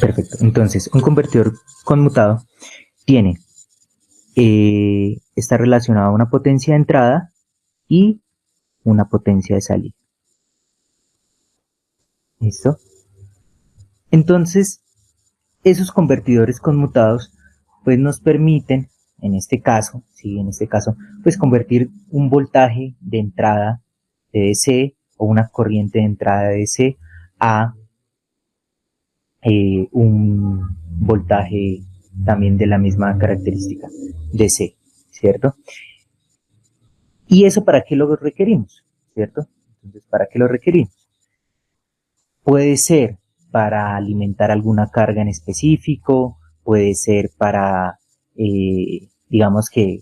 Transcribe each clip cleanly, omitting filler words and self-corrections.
Perfecto. Entonces, un convertidor conmutado tiene, está relacionado a una potencia de entrada y una potencia de salida. ¿Listo? Entonces, esos convertidores conmutados pues nos permiten, en este caso, ¿sí? En este caso, pues convertir un voltaje de entrada de DC o una corriente de entrada de DC a un voltaje también de la misma característica DC, ¿cierto? ¿Y eso para qué lo requerimos? ¿Cierto? Entonces, ¿para qué lo requerimos? Puede ser para alimentar alguna carga en específico, puede ser para, digamos que,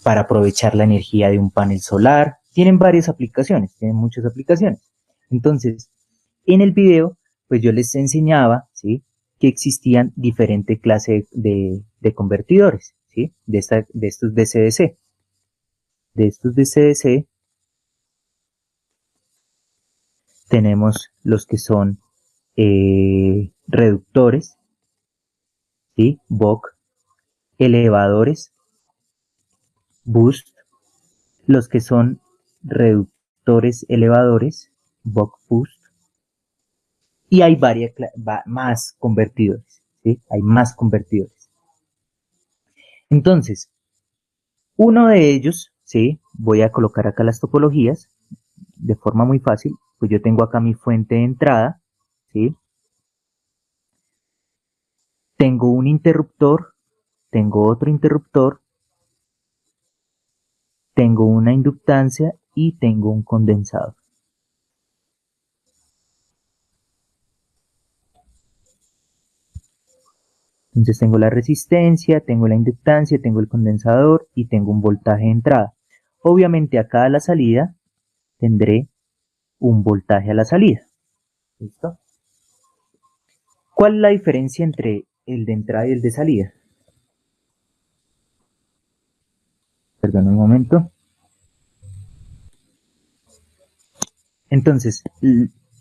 para aprovechar la energía de un panel solar. Tienen varias aplicaciones, tienen muchas aplicaciones. Entonces, en el video, pues yo les enseñaba, ¿sí? Que existían diferentes clases de convertidores, ¿sí? De estos DC-DC. De estos DC-DC tenemos los que son reductores, ¿sí? Buck, elevadores, boost, los que son reductores elevadores, buck boost, y hay más convertidores, ¿sí? Hay más convertidores. Entonces, uno de ellos, ¿sí? Voy a colocar acá las topologías de forma muy fácil, pues yo tengo acá mi fuente de entrada, ¿sí? Tengo un interruptor, tengo otro interruptor, tengo una inductancia y tengo un condensador. Entonces tengo la resistencia, tengo la inductancia, tengo el condensador y tengo un voltaje de entrada. Obviamente acá a la salida tendré un voltaje a la salida. ¿Listo? ¿Cuál es la diferencia entre el de entrada y el de salida? Perdón un momento. Entonces,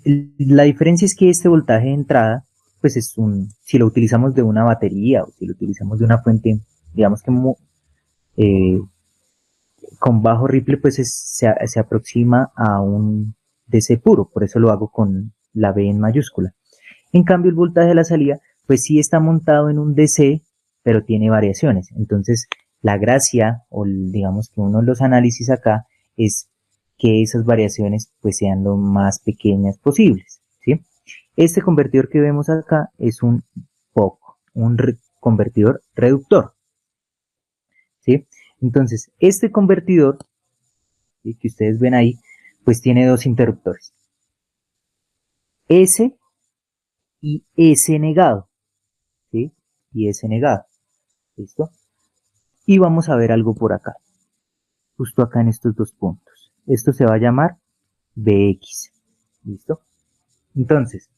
la diferencia es que este voltaje de entrada, pues es si lo utilizamos de una batería o si lo utilizamos de una fuente, digamos que eh, con bajo ripple, pues se aproxima a un DC puro, por eso lo hago con la B en mayúscula. En cambio, el voltaje de la salida, pues sí está montado en un DC, pero tiene variaciones. Entonces, la gracia, o digamos que uno de los análisis acá, es que esas variaciones pues sean lo más pequeñas posibles, ¿sí? Este convertidor que vemos acá es un POC, un convertidor reductor, ¿sí? Entonces, este convertidor, ¿sí? Que ustedes ven ahí, pues tiene dos interruptores, S y S negado, ¿sí? Y S negado, ¿listo? Y vamos a ver algo por acá, justo acá en estos dos puntos. Esto se va a llamar BX, ¿listo? Entonces,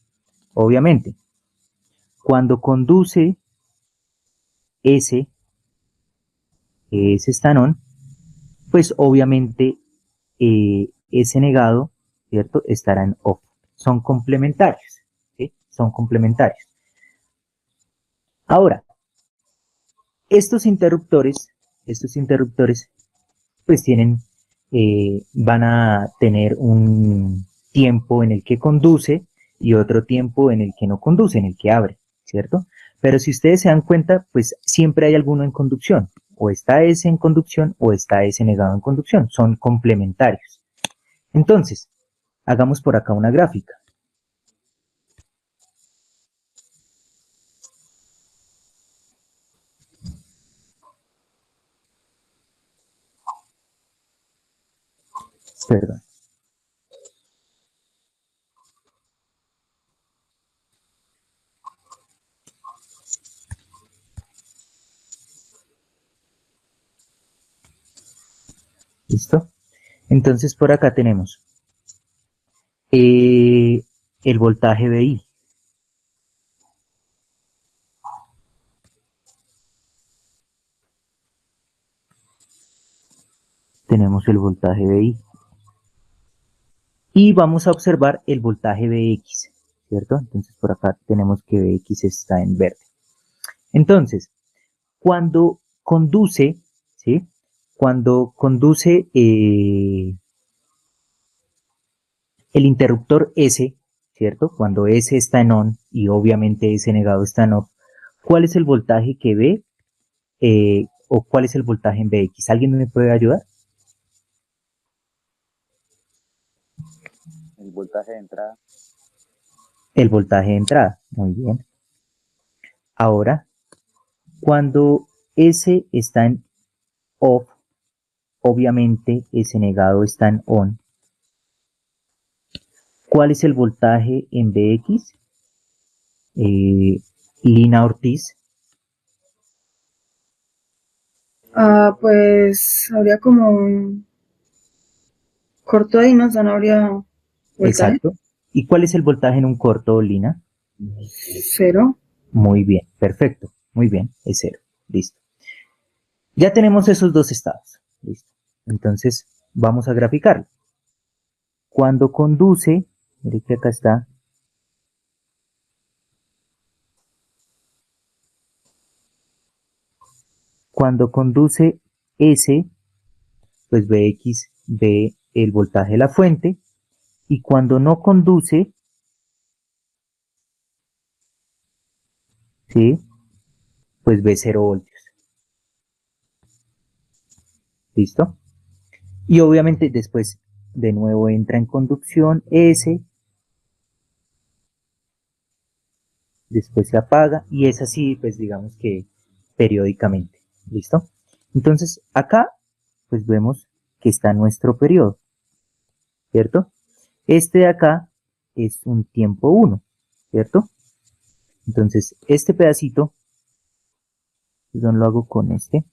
obviamente, cuando conduce S, S estanón, pues obviamente S negado, ¿cierto? Estará en off. Son complementarios, ¿sí? Son complementarios. Ahora, estos interruptores, pues van a tener un tiempo en el que conduce y otro tiempo en el que no conduce, en el que abre, ¿cierto? Pero si ustedes se dan cuenta, pues siempre hay alguno en conducción. O está ese en conducción o está ese negado en conducción. Son complementarios. Entonces, hagamos por acá una gráfica. Perdón. ¿Listo? Entonces por acá tenemos el voltaje VI. Tenemos el voltaje VI. Y vamos a observar el voltaje Vx. ¿cierto? Entonces por acá tenemos que Bx está en verde. Entonces, cuando conduce, ¿sí? Cuando conduce el interruptor S, ¿cierto? Cuando S está en on y obviamente S negado está en off, ¿cuál es el voltaje que ve o cuál es el voltaje en Bx? ¿Alguien me puede ayudar? El voltaje de entrada. El voltaje de entrada, muy bien. Ahora, cuando S está en off, obviamente S negado está en on. ¿Cuál es el voltaje en Bx? Lina Ortiz. Pues habría como un corto ahí, ¿no? O sea, no habría voltaje. Exacto. ¿Y cuál es el voltaje en un corto, Lina? Cero. Muy bien, perfecto. Muy bien, es cero. Listo. Ya tenemos esos dos estados. Listo. Entonces, vamos a graficarlo. Cuando conduce, mire que acá está. Cuando conduce S, pues Bx ve el voltaje de la fuente. Y cuando no conduce, ¿sí? Pues ve 0 voltios. ¿Listo? Y obviamente después de nuevo entra en conducción S, después se apaga y es así, pues digamos que periódicamente. ¿Listo? Entonces acá pues vemos que está nuestro periodo, ¿cierto? Este de acá es un tiempo 1, ¿cierto? Entonces este pedacito, perdón, lo hago con este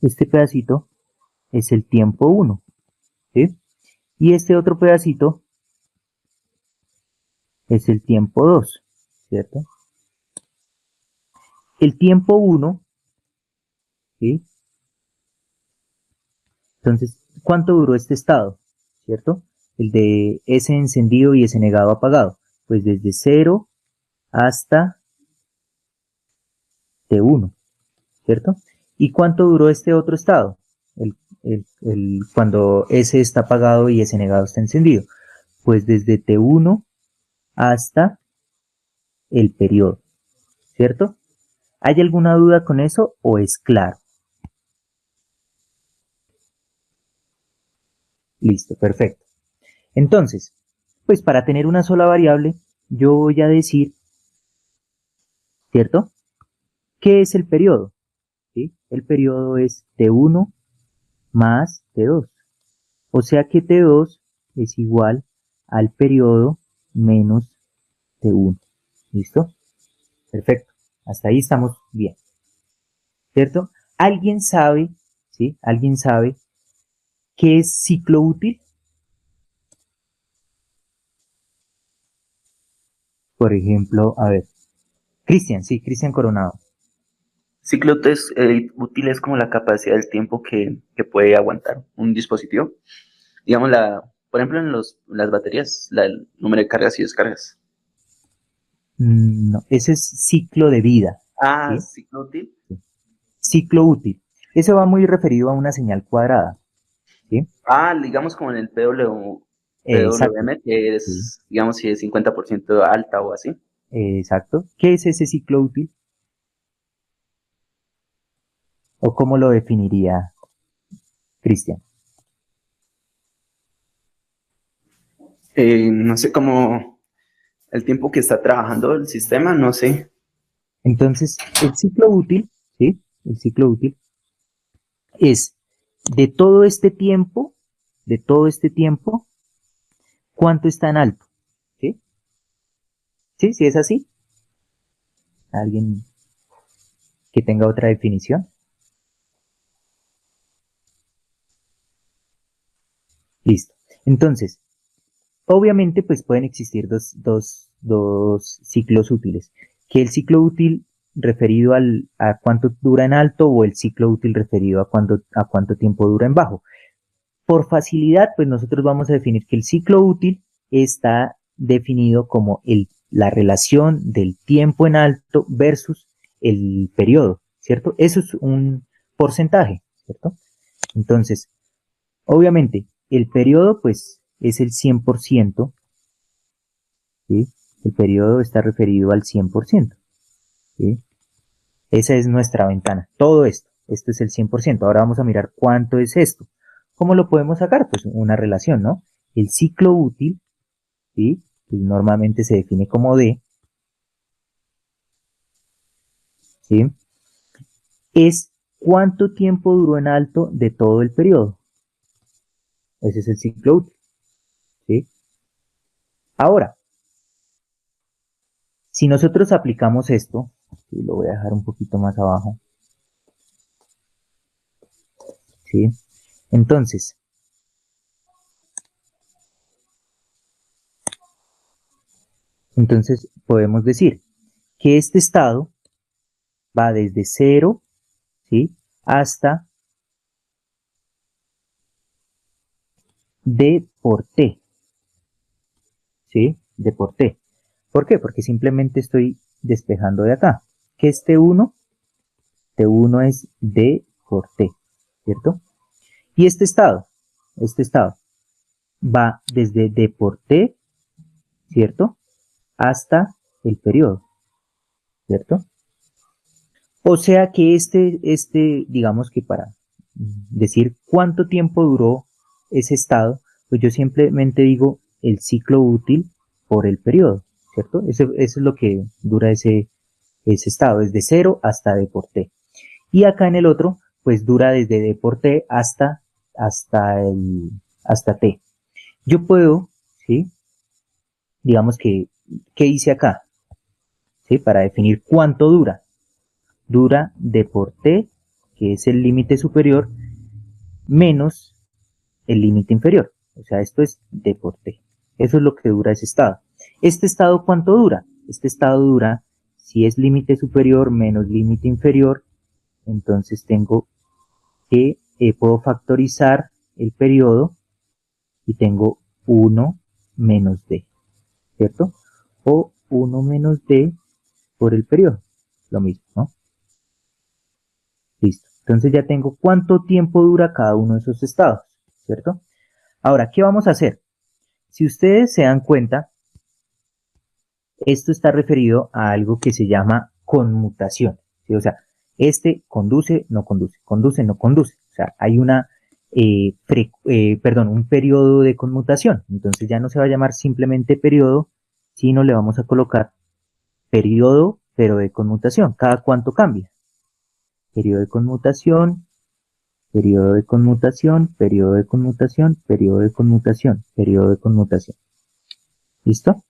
pedacito es el tiempo 1, ¿sí? Y este otro pedacito es el tiempo 2, ¿cierto? El tiempo 1, ¿sí? Entonces, ¿cuánto duró este estado? ¿Cierto? El de S encendido y S negado apagado. Pues desde 0 hasta T1, ¿cierto? ¿Y cuánto duró este otro estado? Cuando S está apagado y S negado está encendido. Pues desde T1 hasta el periodo, ¿cierto? ¿Hay alguna duda con eso o es claro? Listo, perfecto. Entonces, pues para tener una sola variable, yo voy a decir, ¿cierto? ¿Qué es el periodo? ¿Sí? El periodo es T1 más T2. O sea que T2 es igual al periodo menos T1. ¿Listo? Perfecto. Hasta ahí estamos bien. ¿Cierto? ¿Alguien sabe, ¿sí? ¿Alguien sabe qué es ciclo útil? Por ejemplo, a ver. Cristian, sí, Cristian Coronado. Ciclo útil es como la capacidad del tiempo que puede aguantar un dispositivo. Digamos, por ejemplo, en las baterías, el número de cargas y descargas. No, ese es ciclo de vida. Ah, ¿sí? ciclo útil. Ciclo útil. Eso va muy referido a una señal cuadrada. ¿Sí? Ah, digamos como en el Exacto. PWM, que Sí, es, digamos, si es 50% alta o así. exacto. ¿Qué es ese ciclo útil? ¿O cómo lo definiría Cristian? No sé cómo el tiempo que está trabajando el sistema, no sé. Entonces, el ciclo útil, ¿sí? El ciclo útil es de todo este tiempo, ¿cuánto está en alto? ¿Sí? ¿Sí? ¿Sí es así? ¿Alguien que tenga otra definición? Listo. Entonces, obviamente, pues pueden existir dos ciclos útiles. Que el ciclo útil referido a cuánto dura en alto o el ciclo útil referido a cuánto tiempo dura en bajo. Por facilidad, pues nosotros vamos a definir que el ciclo útil está definido como la relación del tiempo en alto versus el periodo, ¿cierto? Eso es un porcentaje, ¿cierto? Entonces, obviamente, el periodo, pues, es el 100%, ¿sí? El periodo está referido al 100%, ¿sí? Esa es nuestra ventana. Todo esto es el 100%. Ahora vamos a mirar cuánto es esto. ¿Cómo lo podemos sacar? Pues una relación, ¿no? El ciclo útil, ¿sí? Que normalmente se define como D, ¿sí? Es cuánto tiempo duró en alto de todo el periodo. Ese es el ciclo útil, ¿sí? Ahora, si nosotros aplicamos esto, y lo voy a dejar un poquito más abajo, ¿sí? Entonces, podemos decir que este estado va desde 0, ¿sí? Hasta D por T, ¿sí? D por T. ¿Por qué? Porque simplemente estoy despejando de acá. ¿Qué es T1? T1 es D por T, ¿cierto? Y este estado va desde D por T, ¿cierto? Hasta el periodo, ¿cierto? O sea que digamos que para decir cuánto tiempo duró ese estado, pues yo simplemente digo el ciclo útil por el periodo, ¿cierto? Eso es lo que dura ese estado, desde 0 hasta D por T. Y acá en el otro, pues dura desde D por T hasta T. Yo puedo, ¿sí? Digamos que, ¿qué hice acá? ¿Sí? Para definir cuánto dura. Dura D por T, que es el límite superior, menos el límite inferior. O sea, esto es D por T. Eso es lo que dura ese estado. ¿Este estado cuánto dura? Este estado dura, si es límite superior menos límite inferior, entonces tengo que puedo factorizar el periodo y tengo 1 menos D, ¿cierto? O 1 menos D por el periodo, lo mismo, ¿no? Listo. Entonces ya tengo cuánto tiempo dura cada uno de esos estados, ¿cierto? Ahora, ¿qué vamos a hacer? Si ustedes se dan cuenta, esto está referido a algo que se llama conmutación, ¿sí? O sea, este conduce, no conduce, conduce, no conduce. O sea, hay un periodo de conmutación. Entonces ya no se va a llamar simplemente periodo, sino le vamos a colocar periodo, pero de conmutación. ¿Cada cuánto cambia? Periodo de conmutación, periodo de conmutación, periodo de conmutación, periodo de conmutación, periodo de conmutación. ¿Listo?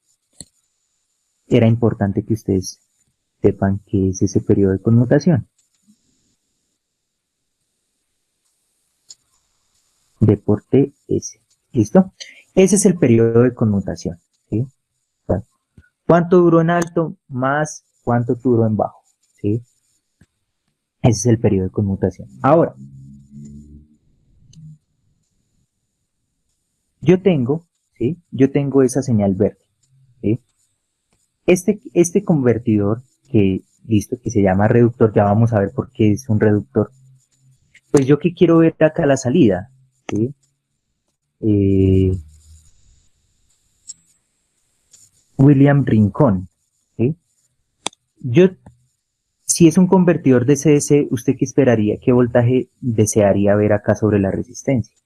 Era importante que ustedes sepan qué es ese periodo de conmutación. D por T, S. ¿Listo? Ese es el periodo de conmutación, ¿sí? O sea, ¿cuánto duró en alto más cuánto duró en bajo? ¿Sí? Ese es el periodo de conmutación. Ahora, yo tengo esa señal verde, ¿sí? Este convertidor que se llama reductor, ya vamos a ver por qué es un reductor. Pues yo que quiero ver acá la salida, ¿sí? William Rincón, ¿sí? Si es un convertidor de CS, ¿usted qué esperaría? ¿Qué voltaje desearía ver acá sobre la resistencia?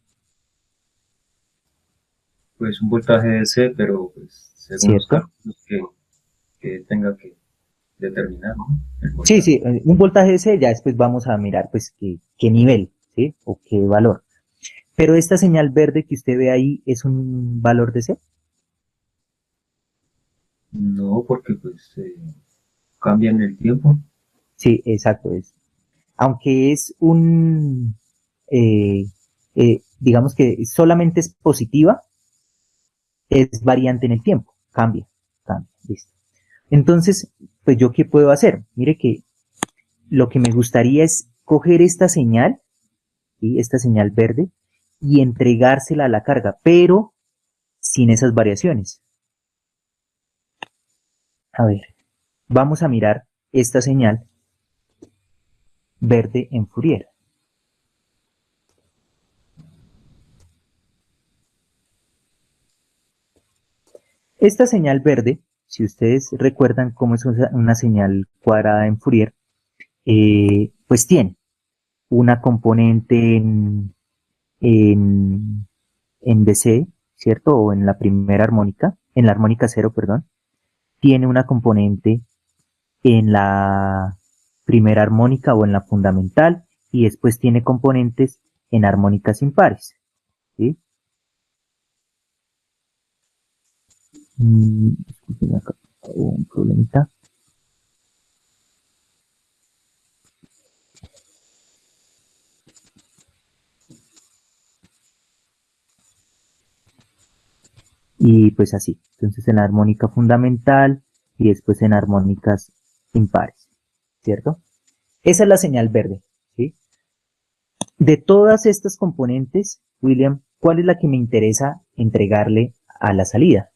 Pues un voltaje DC, pero pues según los ¿Cierto? cálculos que tenga que determinar, ¿no? Sí, un voltaje DC, ya después vamos a mirar pues qué nivel, ¿sí? O qué valor. Pero esta señal verde que usted ve ahí es un valor DC. No, porque pues cambia en el tiempo. Sí, exacto. Aunque es digamos que solamente es positiva, es variante en el tiempo. Cambia, listo. Entonces, pues yo qué puedo hacer? Mire que lo que me gustaría es coger esta señal, ¿sí? Esta señal verde, y entregársela a la carga, pero sin esas variaciones. A ver, vamos a mirar esta señal verde en Fourier. Esta señal verde, si ustedes recuerdan cómo es una señal cuadrada en Fourier, pues tiene una componente en DC, ¿cierto? O en la primera armónica, en la armónica cero, perdón. Tiene una componente en la primera armónica o en la fundamental, y después tiene componentes en armónicas impares, ¿sí? Disculpen, acá hubo un problemita. Y pues así, entonces en la armónica fundamental y después en armónicas impares, ¿cierto? Esa es la señal verde, ¿sí? De todas estas componentes, William, ¿cuál es la que me interesa entregarle a la salida?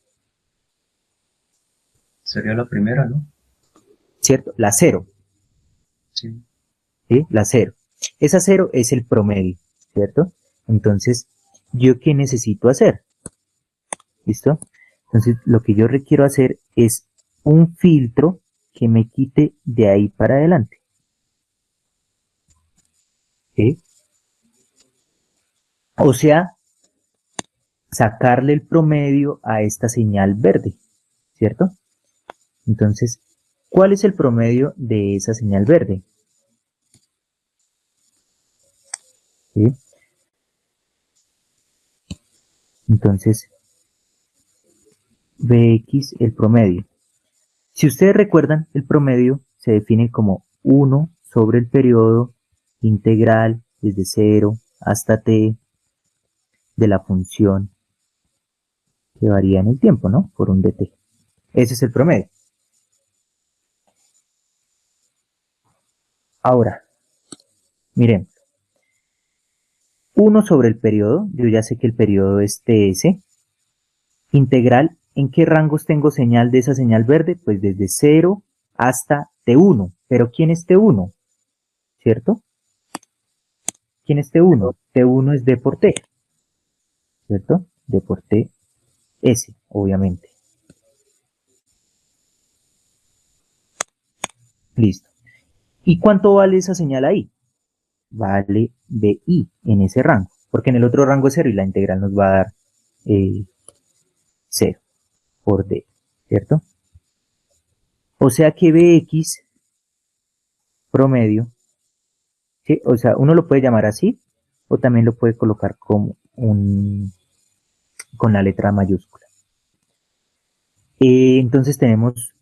Sería la primera, ¿no? ¿Cierto? La cero, Sí. ¿sí? La cero. Esa cero es el promedio, ¿cierto? Entonces, ¿yo qué necesito hacer? ¿Listo? Entonces, lo que yo requiero hacer es un filtro que me quite de ahí para adelante. ¿Sí? O sea, sacarle el promedio a esta señal verde, ¿cierto? Entonces, ¿cuál es el promedio de esa señal verde? ¿Sí? Entonces, Bx, el promedio. Si ustedes recuerdan, el promedio se define como 1 sobre el periodo integral desde 0 hasta t de la función que varía en el tiempo, ¿no? Por un dt. Ese es el promedio. Ahora, miren, 1 sobre el periodo, yo ya sé que el periodo es ts, integral, ¿en qué rangos tengo señal de esa señal verde? Pues desde 0 hasta t1, pero ¿quién es t1? ¿Cierto? ¿Quién es t1? t1 es d por t, ¿cierto? d por t s, obviamente. Listo. ¿Y cuánto vale esa señal ahí? Vale bi en ese rango, porque en el otro rango es 0 y la integral nos va a dar 0 por d, ¿cierto? O sea que bx promedio, ¿sí? O sea, uno lo puede llamar así, o también lo puede colocar como con la letra mayúscula. Entonces tenemos,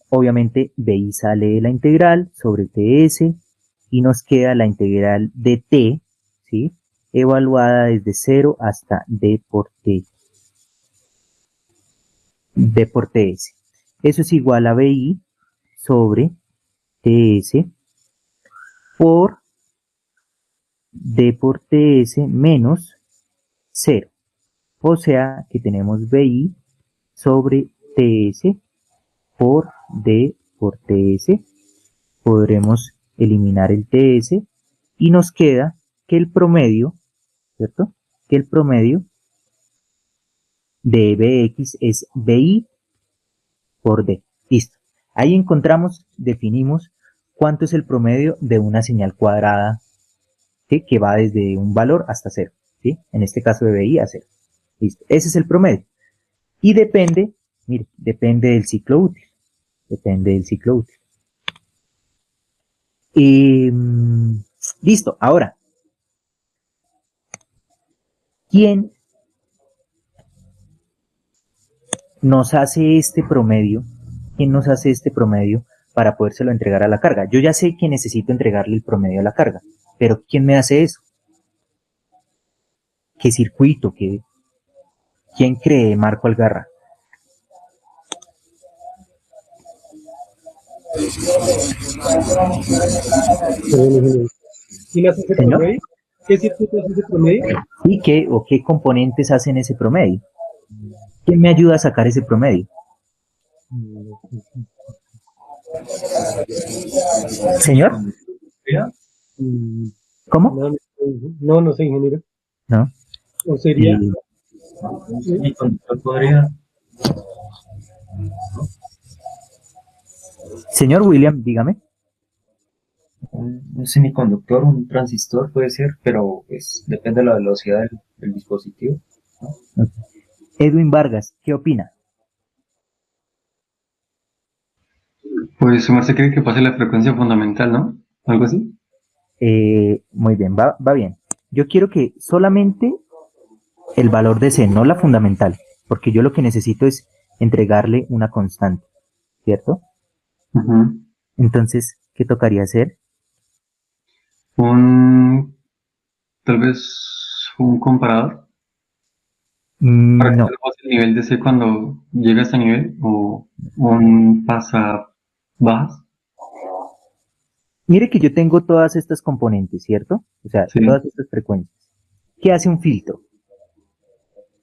obviamente, bi sale de la integral sobre ts, y nos queda la integral de t, ¿sí? Evaluada desde 0 hasta d por t. d por ts. Eso es igual a bi sobre ts por d por ts menos 0. O sea que tenemos bi sobre ts por d por ts. Podremos eliminar el ts y nos queda que el promedio, ¿cierto? Que el promedio de bx es bi por d. Listo. Ahí encontramos, definimos cuánto es el promedio de una señal cuadrada, ¿sí? Que va desde un valor hasta 0, ¿sí? En este caso de bi a 0. Listo. Ese es el promedio. Y depende, mire, depende del ciclo útil. Depende del ciclo útil. Listo. Ahora, ¿quién nos hace este promedio? ¿Quién nos hace este promedio para podérselo entregar a la carga? Yo ya sé que necesito entregarle el promedio a la carga, pero ¿quién me hace eso? ¿Qué circuito? ¿Quién cree Marco Algarra? ¿Quién hace ese ¿Señor? promedio? ¿Qué circuito hace ese promedio? ¿Y qué componentes hacen ese promedio? ¿Quién me ayuda a sacar ese promedio? Señor, ¿Ya? Mm, ¿cómo? no sé, ingeniero. No. O sería, Eh, Un semiconductor podría, señor William, dígame. un semiconductor, un transistor puede ser, pero pues depende de la velocidad del dispositivo, ¿no? Edwin Vargas, ¿qué opina? Pues su merced cree que pase la frecuencia fundamental, ¿no? Algo así. Muy bien, va bien. Yo quiero que solamente el valor de C, no la fundamental, porque yo lo que necesito es entregarle una constante, ¿cierto? Ujú. Entonces, ¿qué tocaría hacer? Un, tal vez un comparador para que No, tal pase el nivel de C cuando llega a este nivel o un pasa bajas. mire que yo tengo todas estas componentes, ¿cierto? O sea, Sí. todas estas frecuencias. ¿Qué hace un filtro?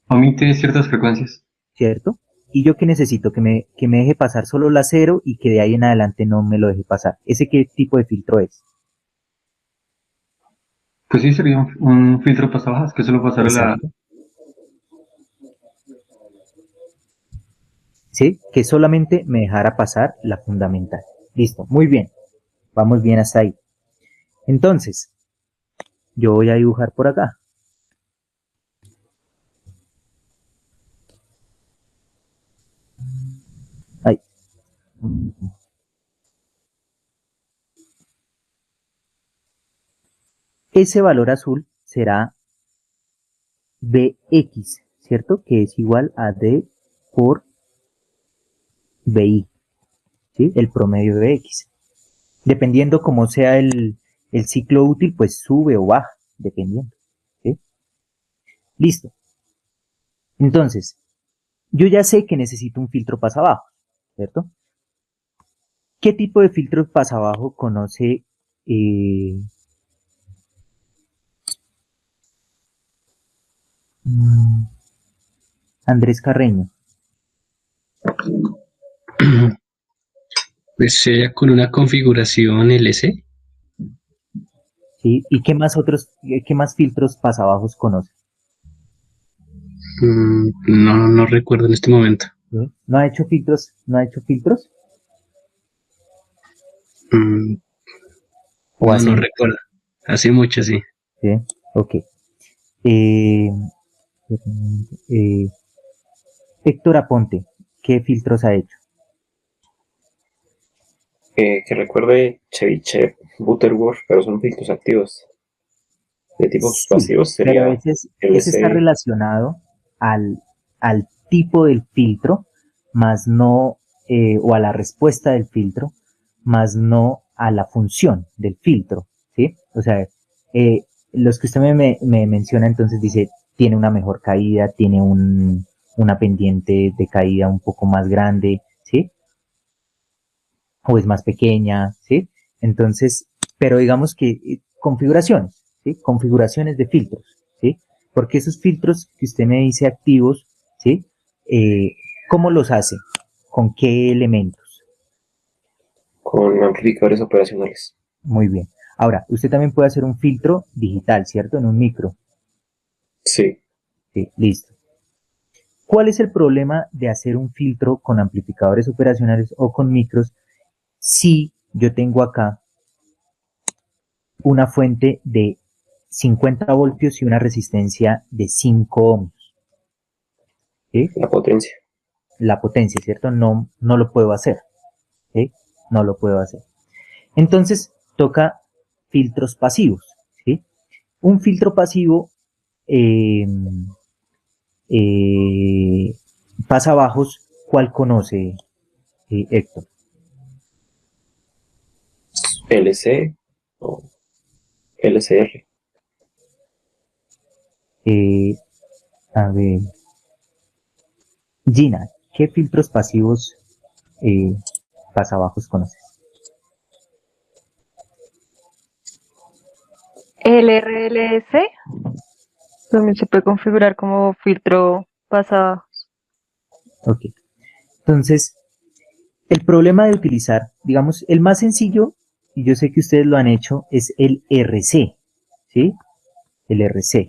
Omite ciertas frecuencias. ¿Cierto? Y yo que necesito que me deje pasar solo la cero y que de ahí en adelante no me lo deje pasar. ¿Ese qué tipo de filtro es? Pues sí, sería un filtro pasa bajas que solo pasará la. Exacto. ¿Sí? Que solamente me dejara pasar la fundamental. Listo, muy bien. Vamos bien hasta ahí. Entonces, yo voy a dibujar por acá. Ahí. Ese valor azul será Bx, ¿cierto? Que es igual a D por Bi, ¿sí? El promedio de X. Dependiendo cómo sea el ciclo útil, pues sube o baja, dependiendo, ¿sí? Listo. Entonces, yo ya sé que necesito un filtro pasabajo, ¿cierto? ¿Qué tipo de filtro pasabajo conoce eh, mm, Andrés Carreño? Pues sería con una configuración LC. ¿Sí? ¿Y qué más filtros pasabajos conoce? No recuerdo en este momento. ¿Sí? ¿No ha hecho filtros? ¿No ha hecho filtros? Mm, ¿O hace no mucho? recuerdo. Hace mucho, sí. ¿Sí? Ok. Eh, eh, Héctor Aponte, ¿qué filtros ha hecho? Que recuerde Ceviche, Butterworth, pero son filtros activos. De tipos Sí, pasivos pero sería ese está LC. relacionado al tipo del filtro, más no, o a la respuesta del filtro, más no a la función del filtro, ¿sí? O sea, los que usted me menciona, entonces dice, tiene una mejor caída, tiene una pendiente de caída un poco más grande, ¿sí? O es más pequeña, ¿sí? Entonces, pero digamos que configuraciones, ¿sí? Configuraciones de filtros, ¿sí? Porque esos filtros que usted me dice activos, ¿sí? Eh, ¿Cómo los hace? ¿Con qué elementos? Con amplificadores operacionales. Muy bien. Ahora, usted también puede hacer un filtro digital, ¿cierto? En un micro. Sí. Sí, listo. ¿Cuál es el problema de hacer un filtro con amplificadores operacionales o con micros si yo tengo acá una fuente de 50 voltios y una resistencia de 5 ohms? ¿Sí? La potencia. La potencia, ¿cierto? No lo puedo hacer. ¿Sí? No lo puedo hacer. Entonces, toca filtros pasivos. ¿Sí? Un filtro pasivo eh, eh, pasa bajos. ¿Cuál conoce, Héctor? LC o LCR. Eh, a ver, Gina, ¿qué filtros pasivos eh, pasabajos conoces? El RLS también se puede configurar como filtro pasado. Ok. Entonces, El problema de utilizar, digamos, el más sencillo, y yo sé que ustedes lo han hecho, es el RC, ¿sí? El RC,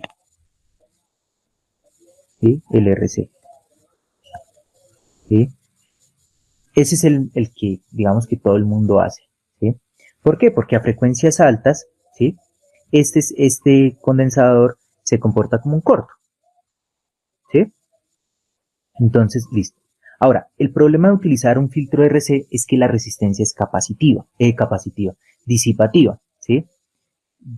¿sí? El RC, ¿sí? Ese es el que, digamos, que todo el mundo hace, ¿sí? ¿Por qué? Porque a frecuencias altas, ¿sí? Este condensador se comporta como un corto, ¿sí? Entonces, listo. Ahora, el problema de utilizar un filtro RC es que la resistencia es disipativa, ¿sí?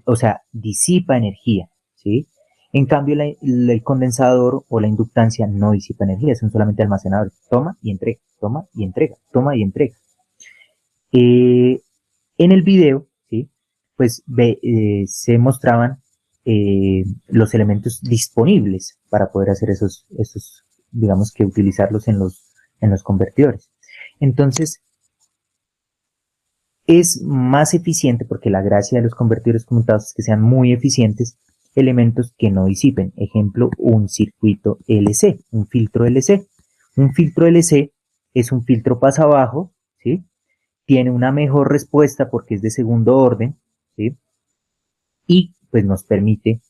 O sea, disipa energía, ¿sí? En cambio, el condensador o la inductancia no disipa energía, son solamente almacenadores. Toma y entrega, toma y entrega, toma y entrega. En el video, ¿sí? Pues se mostraban los elementos disponibles para poder hacer esos, digamos que utilizarlos en los convertidores. Entonces, es más eficiente, porque la gracia de los convertidores conmutados es que sean muy eficientes, elementos que no disipen. Ejemplo, un circuito LC, un filtro LC. Un filtro LC es un filtro pasabajo, ¿sí? Tiene una mejor respuesta porque es de segundo orden, ¿sí? Y pues nos permite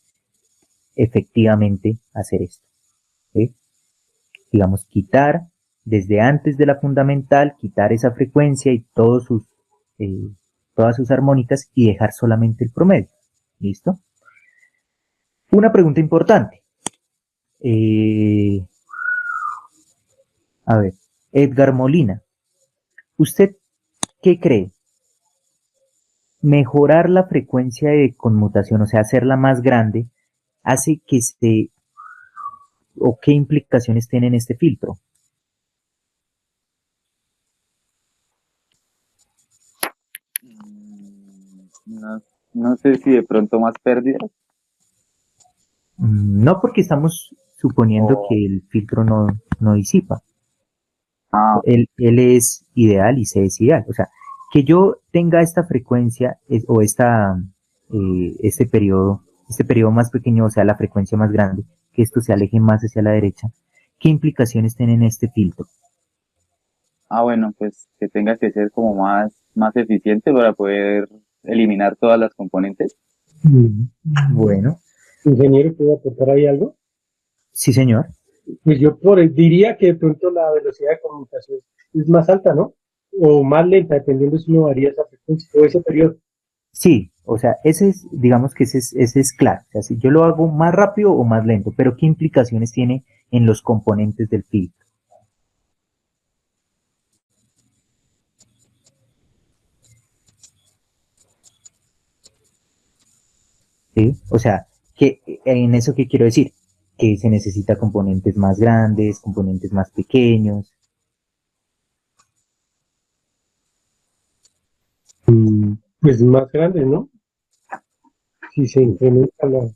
efectivamente hacer esto, ¿sí? Digamos, quitar desde antes de la fundamental, quitar esa frecuencia y todas sus armónicas y dejar solamente el promedio. ¿Listo? Una pregunta importante. A ver, Edgar Molina, ¿usted qué cree? Mejorar la frecuencia de conmutación, o sea, hacerla más grande, hace que o qué implicaciones tiene en este filtro. No sé si de pronto más pérdidas. No, porque estamos suponiendo que el filtro no disipa. Él es ideal y C es ideal. O sea, que yo tenga esta frecuencia o este periodo más pequeño, o sea, la frecuencia más grande, que esto se aleje más hacia la derecha, ¿qué implicaciones tiene en este filtro? Bueno, pues que tenga que ser como más eficiente para poder eliminar todas las componentes. Bueno. Ingeniero, ¿puedo aportar ahí algo? Sí, señor. Pues yo diría que de pronto la velocidad de comunicación es más alta, ¿no? O más lenta, dependiendo si uno varía esa frecuencia o ese periodo. Sí, o sea, digamos que ese es claro. O sea, si yo lo hago más rápido o más lento, pero ¿qué implicaciones tiene en los componentes del filtro? ¿Sí? O sea, en eso qué quiero decir, que se necesita componentes más grandes, componentes más pequeños. Pues más grande, ¿no? Si se incrementa la...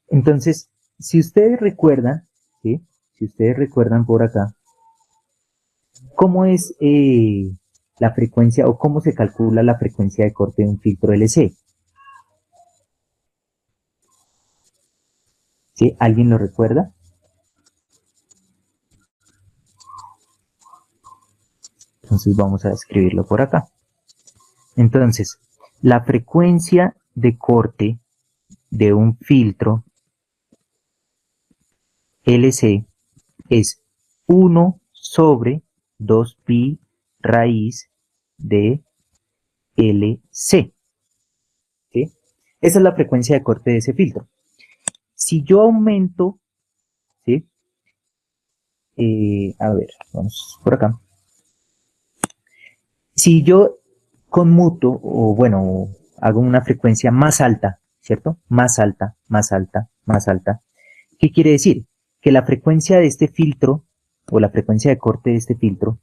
Entonces, si ustedes recuerdan, ¿sí? Si ustedes recuerdan por acá, ¿cómo es la frecuencia o cómo se calcula la frecuencia de corte de un filtro LC? ¿Sí? ¿Alguien lo recuerda? Entonces vamos a escribirlo por acá. Entonces, la frecuencia de corte de un filtro LC es 1 sobre 2pi raíz de LC. ¿Sí? Esa es la frecuencia de corte de ese filtro. Si yo aumento, ¿sí? A ver, vamos por acá. Si yo conmuto, o bueno, hago una frecuencia más alta, ¿cierto? Más alta, más alta, más alta. ¿Qué quiere decir? Que la frecuencia de este filtro, o la frecuencia de corte de este filtro,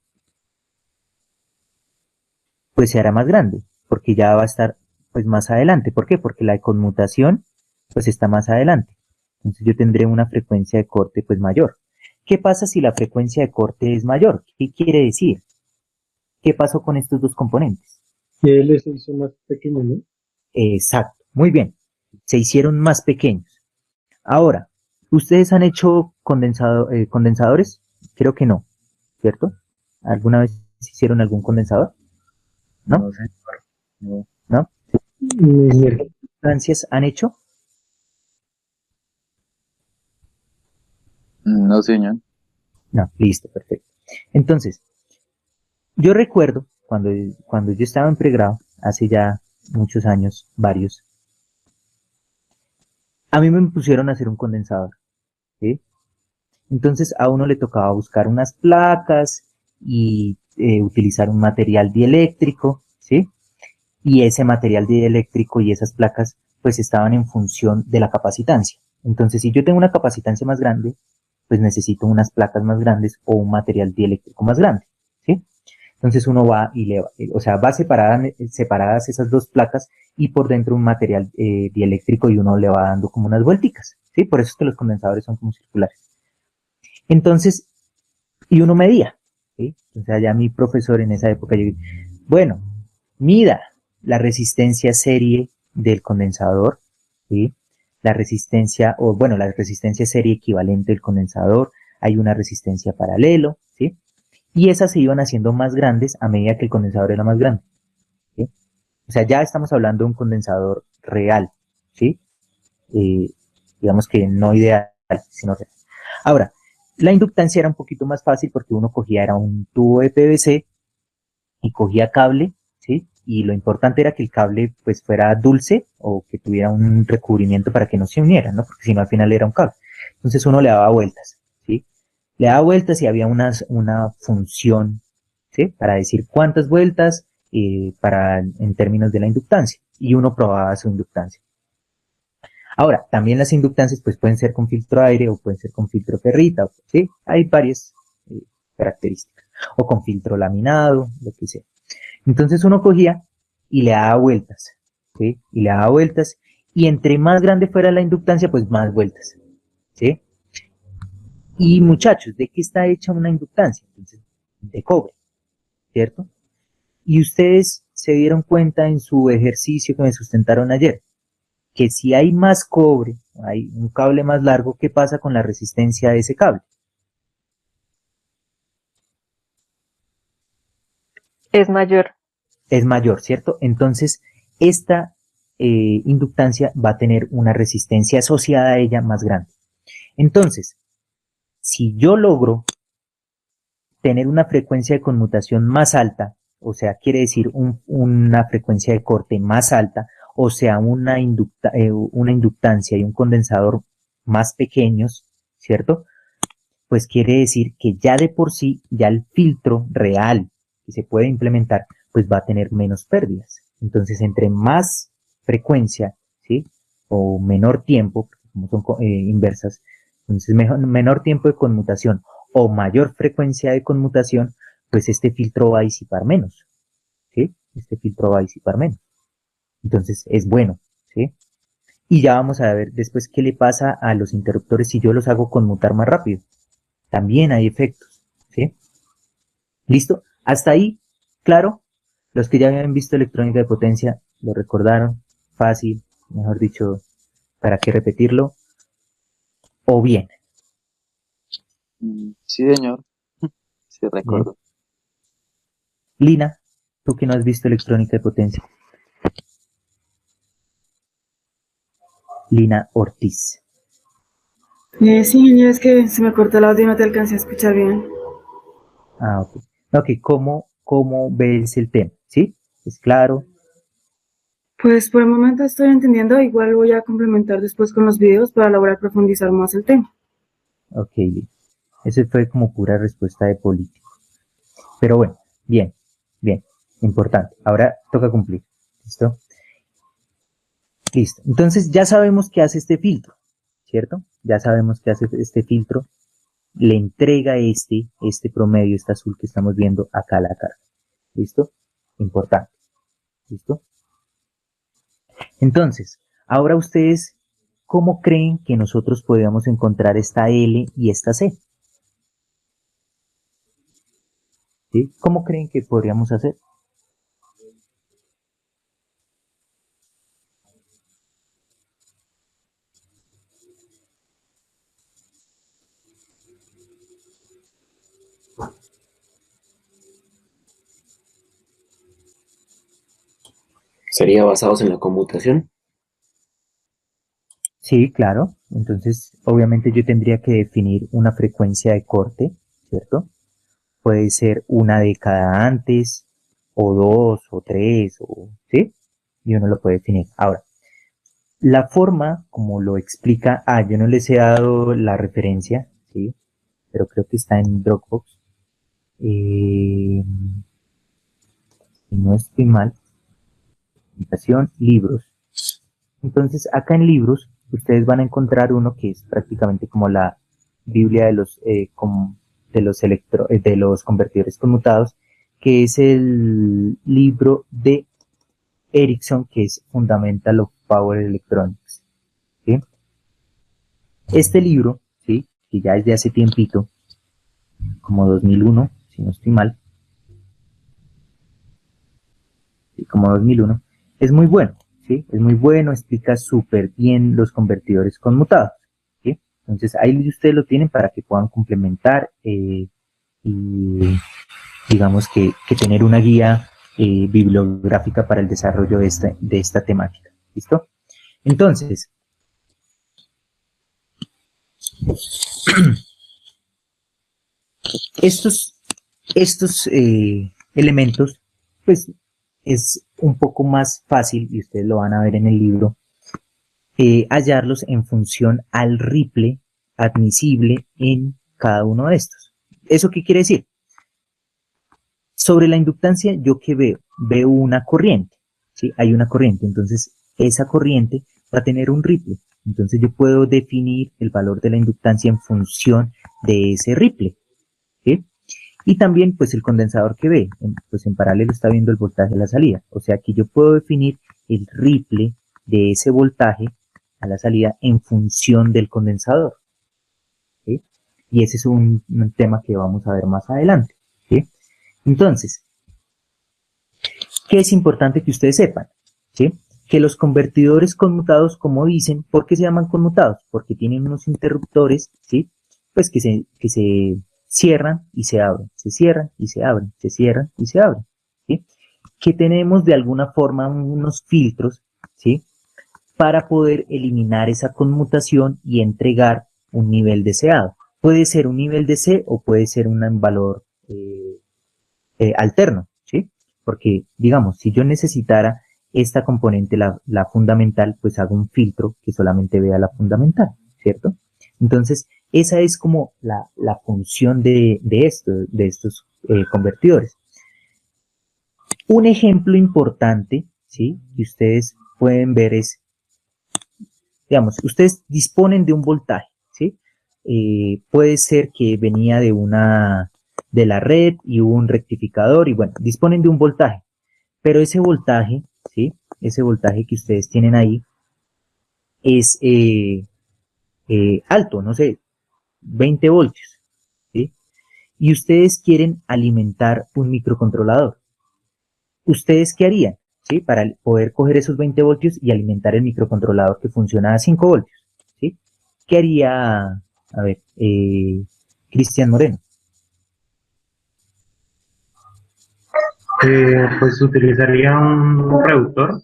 pues se hará más grande, porque ya va a estar pues más adelante. ¿Por qué? Porque la conmutación pues está más adelante. Entonces yo tendré una frecuencia de corte pues mayor. ¿Qué pasa si la frecuencia de corte es mayor? ¿Qué quiere decir? ¿Qué pasó con estos dos componentes? Que él se hizo más pequeño, ¿no? Exacto, muy bien. Se hicieron más pequeños. Ahora, ¿ustedes han hecho condensadores? Creo que no, ¿cierto? ¿Alguna vez hicieron algún condensador? ¿No? No sé. No. ¿No? Mm, ¿Inductancias han hecho? No, señor. No, listo, perfecto. Entonces, yo recuerdo cuando yo estaba en pregrado, hace ya muchos años, varios, a mí me pusieron a hacer un condensador, ¿sí? Entonces a uno le tocaba buscar unas placas y utilizar un material dieléctrico, ¿sí? Y ese material dieléctrico y esas placas pues estaban en función de la capacitancia. Entonces si yo tengo una capacitancia más grande, pues necesito unas placas más grandes o un material dieléctrico más grande, ¿sí? Entonces uno va y le va, o sea, va separadas esas dos placas y por dentro un material dieléctrico y uno le va dando como unas vuelticas, ¿sí? Por eso es que los condensadores son como circulares. Entonces, y uno medía, ¿sí? O sea, ya mi profesor en esa época, yo, bueno, mida la resistencia serie del condensador, ¿sí? La resistencia, o bueno, la resistencia serie equivalente del condensador, hay una resistencia paralelo, ¿sí? Y esas se iban haciendo más grandes a medida que el condensador era más grande, ¿sí? O sea, ya estamos hablando de un condensador real, ¿sí? Eh, digamos que no ideal, sino real. Ahora, la inductancia era un poquito más fácil porque uno cogía, era un tubo de PVC y cogía cable, ¿sí? Y lo importante era que el cable pues fuera dulce o que tuviera un recubrimiento para que no se uniera, ¿no? Porque si no al final era un cable. Entonces uno le daba vueltas, ¿sí? Le daba vueltas y había una función, ¿sí? Para decir cuántas vueltas en términos de la inductancia. Y uno probaba su inductancia. Ahora, también las inductancias pues pueden ser con filtro aire o pueden ser con filtro ferrita, ¿sí? Hay varias características. O con filtro laminado, lo que sea. Entonces uno cogía y le daba vueltas, ¿sí? Y le daba vueltas y entre más grande fuera la inductancia, pues más vueltas, ¿sí? Y muchachos, ¿de qué está hecha una inductancia? Entonces, de cobre, ¿cierto? Y ustedes se dieron cuenta en su ejercicio que me sustentaron ayer, que si hay más cobre, hay un cable más largo, ¿qué pasa con la resistencia de ese cable? Es mayor. Es mayor, ¿cierto? Entonces, esta inductancia va a tener una resistencia asociada a ella más grande. Entonces, si yo logro tener una frecuencia de conmutación más alta, o sea, quiere decir una frecuencia de corte más alta, o sea, una inductancia y un condensador más pequeños, ¿cierto? Pues quiere decir que ya de por sí, ya el filtro real que se puede implementar, pues va a tener menos pérdidas. Entonces, entre más frecuencia, ¿sí? O menor tiempo, como son inversas, entonces menor tiempo de conmutación o mayor frecuencia de conmutación, pues este filtro va a disipar menos, ¿sí? Este filtro va a disipar menos. Entonces, es bueno, ¿sí? Y ya vamos a ver después qué le pasa a los interruptores si yo los hago conmutar más rápido. También hay efectos, ¿sí? ¿Listo? Hasta ahí, claro. Los que ya habían visto electrónica de potencia lo recordaron, fácil, mejor dicho, ¿para qué repetirlo? O bien, Sí, señor. Sí, bien. recuerdo. Lina, tú que no has visto electrónica de potencia. Lina Ortiz. Sí, es que se me cortó el audio y no te alcancé a escuchar bien. Ah, ok. Ok, ¿cómo ves el tema? ¿Sí? ¿Es claro? Pues por el momento estoy entendiendo, igual voy a complementar después con los videos para lograr profundizar más el tema. Ok, bien. Ese fue como pura respuesta de político. Pero bueno, bien, bien, importante. Ahora toca cumplir. ¿Listo? Listo. Entonces ya sabemos qué hace este filtro, ¿cierto? Ya sabemos qué hace este filtro. Le entrega este promedio, este azul que estamos viendo acá a la carga. ¿Listo? Importante. ¿Listo? Entonces, ahora ustedes, ¿cómo creen que nosotros podríamos encontrar esta L y esta C? ¿Sí? ¿Cómo creen que podríamos hacer? ¿Sería basados en la conmutación? Sí, claro. Entonces, obviamente yo tendría que definir una frecuencia de corte, ¿cierto? Puede ser una década antes, o dos, o tres, o, ¿sí? Y uno lo puede definir. Ahora, la forma como lo explica, yo no les he dado la referencia, ¿sí? Pero creo que está en Dropbox. Si no estoy mal, presentación, libros. Entonces, acá en libros, ustedes van a encontrar uno que es prácticamente como la Biblia de los convertidores conmutados, que es el libro de Ericsson, que es Fundamental of Power Electronics. ¿Sí? Este libro, ¿sí? Que ya es de hace tiempito, como 2001, si no estoy mal, ¿sí? Como 2001, es muy bueno, ¿sí? Es muy bueno, explica súper bien los convertidores conmutados, ¿sí? Entonces ahí ustedes lo tienen para que puedan complementar y digamos que tener una guía bibliográfica para el desarrollo de esta temática. ¿Listo? Entonces, estos elementos, pues es un poco más fácil, y ustedes lo van a ver en el libro, hallarlos en función al ripple admisible en cada uno de estos. ¿Eso qué quiere decir? Sobre la inductancia, ¿yo qué veo? Veo una corriente, ¿sí? Hay una corriente, entonces esa corriente va a tener un ripple. Entonces yo puedo definir el valor de la inductancia en función de ese ripple, ¿sí? Y también, pues, el condensador que ve, pues en paralelo está viendo el voltaje a la salida. O sea que yo puedo definir el ripple de ese voltaje a la salida en función del condensador, ¿sí? Y ese es un tema que vamos a ver más adelante, ¿sí? Entonces, ¿qué es importante que ustedes sepan? ¿Sí? Que los convertidores conmutados, como dicen, ¿por qué se llaman conmutados? Porque tienen unos interruptores, ¿sí? Pues que se cierran y se abren, se cierran y se abren, se cierran y se abren, ¿sí? Que tenemos de alguna forma unos filtros, ¿sí? Para poder eliminar esa conmutación y entregar un nivel deseado. Puede ser un nivel de C o puede ser un valor alterno, ¿sí? Porque, digamos, si yo necesitara esta componente, la fundamental, pues hago un filtro que solamente vea la fundamental, ¿cierto? Entonces, esa es como la función de estos convertidores. Un ejemplo importante, ¿sí? Que ustedes pueden ver es, digamos, ustedes disponen de un voltaje, ¿sí? Puede ser que venía de la red y hubo un rectificador y bueno, disponen de un voltaje, pero ese voltaje, ¿sí? Ese voltaje que ustedes tienen ahí es alto, no sé, 20 voltios, ¿sí? Y ustedes quieren alimentar un microcontrolador. ¿Ustedes qué harían? ¿Sí? Para poder coger esos 20 voltios y alimentar el microcontrolador que funciona a 5 voltios, ¿sí? ¿Qué haría, a ver, Cristian Moreno? Pues utilizaría un reductor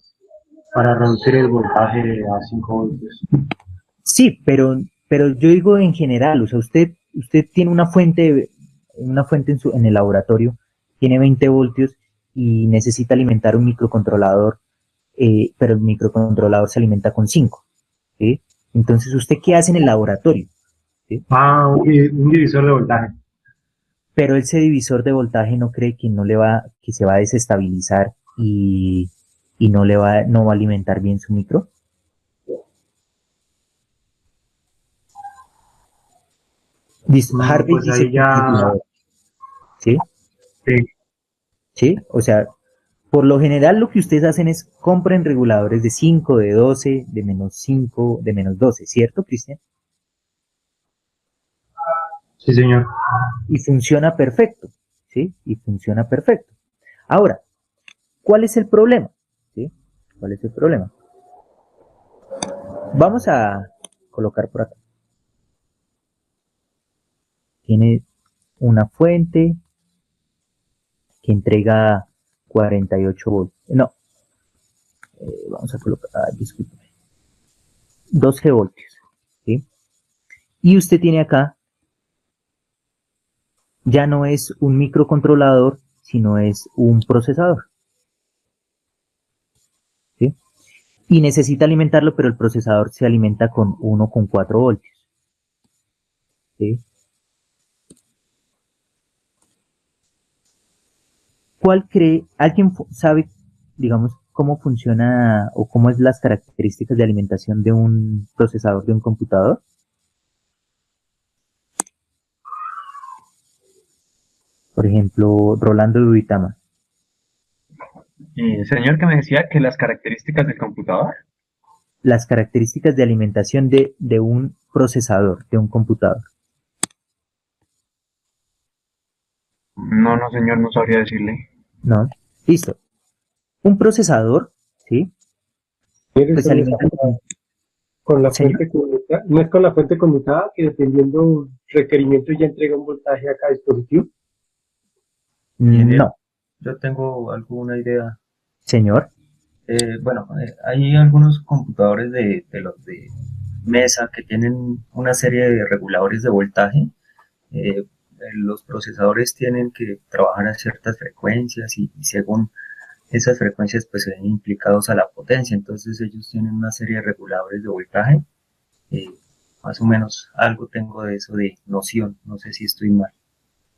para reducir el voltaje a 5 voltios. Sí, pero yo digo en general, o sea, usted tiene una fuente en el laboratorio, tiene 20 voltios y necesita alimentar un microcontrolador, pero el microcontrolador se alimenta con 5, ¿sí? Entonces, ¿usted qué hace en el laboratorio? ¿Sí? Un divisor de voltaje. Pero ese divisor de voltaje no cree que que se va a desestabilizar y no va a alimentar bien su micro. Harvey Pues dice ahí que un ya, regulador, ¿sí? sí. ¿Sí? O sea, por lo general lo que ustedes hacen es compren reguladores de 5, de 12, de menos 5, de menos 12, ¿cierto, Cristian? Sí, señor. Y funciona perfecto, ¿sí? Y funciona perfecto. Ahora, ¿cuál es el problema? ¿Sí? ¿Cuál es el problema? Vamos a colocar por acá. Tiene una fuente que entrega 48 voltios. No, vamos a colocar, discúlpeme, 12 voltios, ¿sí? Y usted tiene acá, ya no es un microcontrolador, sino es un procesador, ¿sí? Y necesita alimentarlo, pero el procesador se alimenta con 1,4 voltios, ¿sí? ¿Cuál cree, alguien sabe, digamos, cómo funciona o cómo es las características de alimentación de un procesador de un computador? Por ejemplo, Rolando Duitama. Señor, que me decía que las características del computador. Las características de alimentación de un procesador, de un computador. No, no, señor, no sabría decirle. No. Listo. Un procesador, ¿sí? Pues se alimenta con la ¿Señor? fuente conmutada. No es con la fuente conmutada que dependiendo del requerimiento ya entrega un voltaje a cada dispositivo. No. Yo tengo alguna idea. Señor. Bueno, hay algunos computadores de los de mesa que tienen una serie de reguladores de voltaje. Los procesadores tienen que trabajar a ciertas frecuencias y según esas frecuencias pues se ven implicados a la potencia. Entonces ellos tienen una serie de reguladores de voltaje. Más o menos algo tengo de eso de noción. No sé si estoy mal.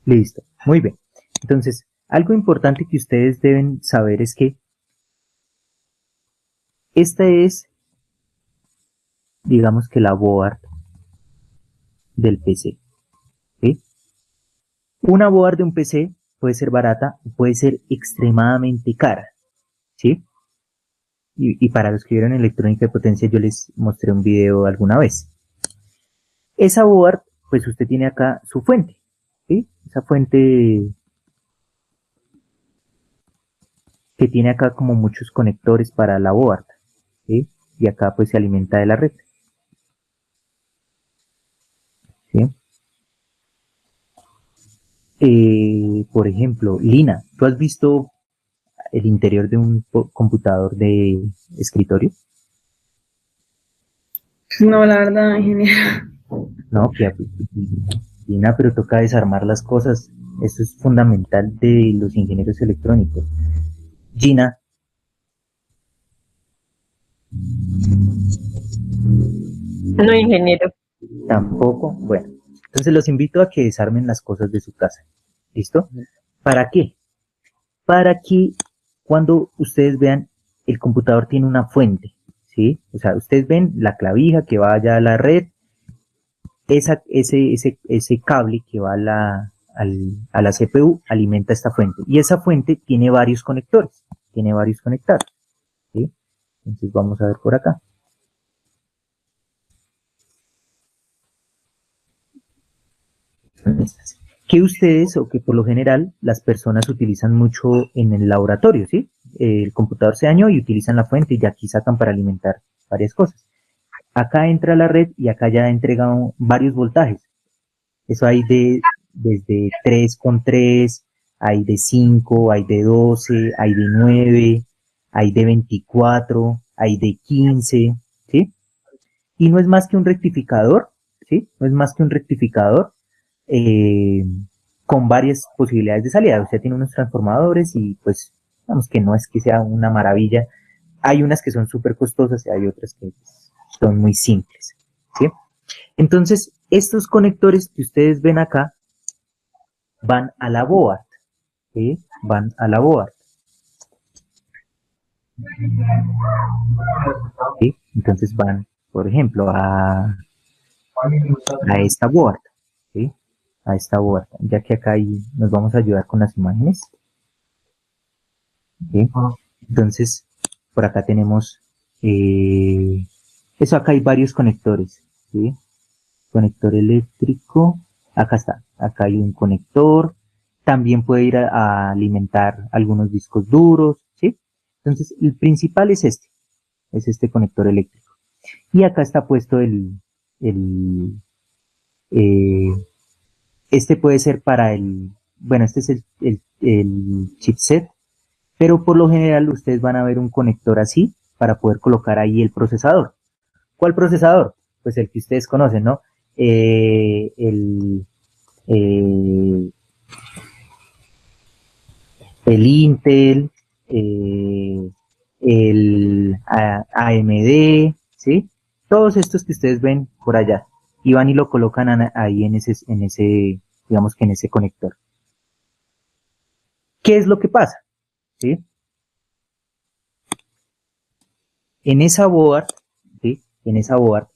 Listo. Muy bien. Entonces, algo importante que ustedes deben saber es que esta es, digamos que la board del PC. ¿Sí? Una board de un PC puede ser barata o puede ser extremadamente cara. ¿Sí? Y para los que vieron electrónica de potencia yo les mostré un video alguna vez. Esa board, pues usted tiene acá su fuente. ¿Sí? Esa fuente que tiene acá como muchos conectores para la board. ¿Sí? Y acá pues se alimenta de la red. ¿Sí? Por ejemplo, Lina, ¿tú has visto el interior de un computador de escritorio? No, la verdad, ingeniero. No, Lina, pero toca desarmar las cosas. Eso es fundamental de los ingenieros electrónicos. Gina. No, ingeniero. Tampoco. Bueno, entonces los invito a que desarmen las cosas de su casa. ¿Listo? ¿Para qué? Para que cuando ustedes vean, el computador tiene una fuente, ¿sí? O sea, ustedes ven la clavija que va allá a la red, ese cable que va a la CPU alimenta esta fuente. Y esa fuente tiene varios conectores, ¿sí? Entonces vamos a ver por acá. Que ustedes, o que por lo general las personas utilizan mucho en el laboratorio, ¿sí? El computador se dañó y utilizan la fuente y aquí sacan para alimentar varias cosas. Acá entra la red y acá ya entrega varios voltajes. Eso hay desde 3,3, hay de 5, hay de 12, hay de 9, hay de 24, hay de 15, ¿sí? Y no es más que un rectificador, ¿sí? No es más que un rectificador con varias posibilidades de salida. Usted tiene unos transformadores y pues, digamos que no es que sea una maravilla. Hay unas que son súper costosas y hay otras que son muy simples, ¿sí? Entonces, estos conectores que ustedes ven acá van a la board, ¿sí? Van a la board. ¿Sí? Entonces van, por ejemplo, a esta board, ¿sí? A esta board, ya que acá nos vamos a ayudar con las imágenes. ¿Sí? Entonces, por acá tenemos, eso acá hay varios conectores, ¿sí? Conector eléctrico, acá está, acá hay un conector, también puede ir a alimentar algunos discos duros, ¿sí? Entonces, el principal es este conector eléctrico. Y acá está puesto este puede ser para bueno, este es el chipset, pero por lo general ustedes van a ver un conector así para poder colocar ahí el procesador. ¿Cuál procesador? Pues el que ustedes conocen, ¿no? El Intel, el AMD, ¿sí? Todos estos que ustedes ven por allá, y van y lo colocan ahí en ese, digamos que en ese conector. ¿Qué es lo que pasa? ¿Sí? En esa board, ¿sí? En esa board,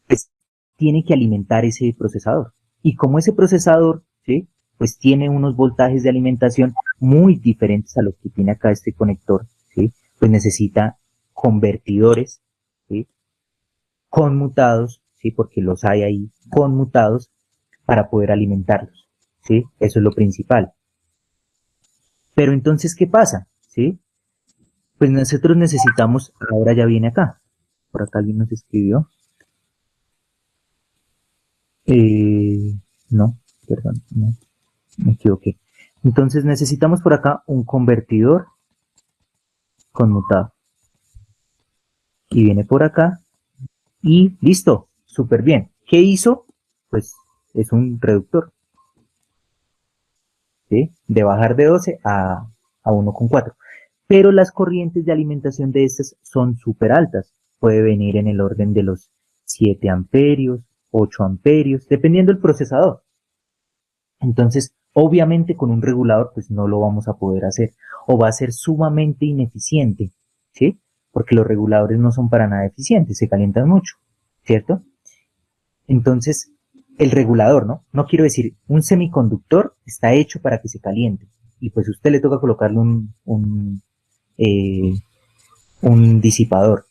pues, tiene que alimentar ese procesador. Y como ese procesador, ¿sí? Pues tiene unos voltajes de alimentación muy diferentes a los que tiene acá este conector, ¿sí? Pues necesita convertidores, ¿sí? Conmutados, ¿sí? Porque los hay ahí conmutados para poder alimentarlos, ¿sí? Eso es lo principal. Pero entonces, ¿qué pasa? ¿Sí? Pues nosotros necesitamos, ahora ya viene acá, por acá alguien nos escribió, no, perdón, no, me equivoqué. Entonces necesitamos por acá un convertidor conmutado. Y viene por acá y listo, súper bien. ¿Qué hizo? Pues es un reductor, ¿sí? De bajar de 12 a 1,4. Pero las corrientes de alimentación de estas son súper altas. Puede venir en el orden de los 7 amperios, 8 amperios, dependiendo del procesador. Entonces, obviamente con un regulador pues no lo vamos a poder hacer o va a ser sumamente ineficiente, ¿sí? Porque los reguladores no son para nada eficientes, se calientan mucho, ¿cierto? Entonces, el regulador, ¿no? No quiero decir, un semiconductor está hecho para que se caliente y pues a usted le toca colocarle un disipador,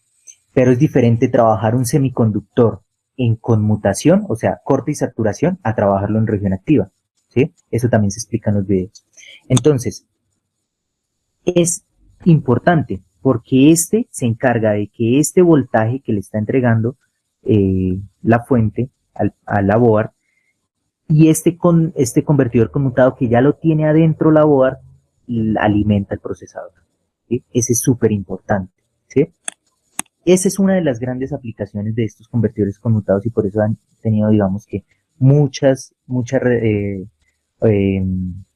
pero es diferente trabajar un semiconductor en conmutación, o sea, corte y saturación, a trabajarlo en región activa, ¿sí? Eso también se explica en los videos. Entonces, es importante porque este se encarga de que este voltaje que le está entregando la fuente a la board y este convertidor conmutado que ya lo tiene adentro la board alimenta el procesador, ¿sí? Ese es súper importante, ¿sí? Esa es una de las grandes aplicaciones de estos convertidores conmutados y por eso han tenido, digamos que, muchas,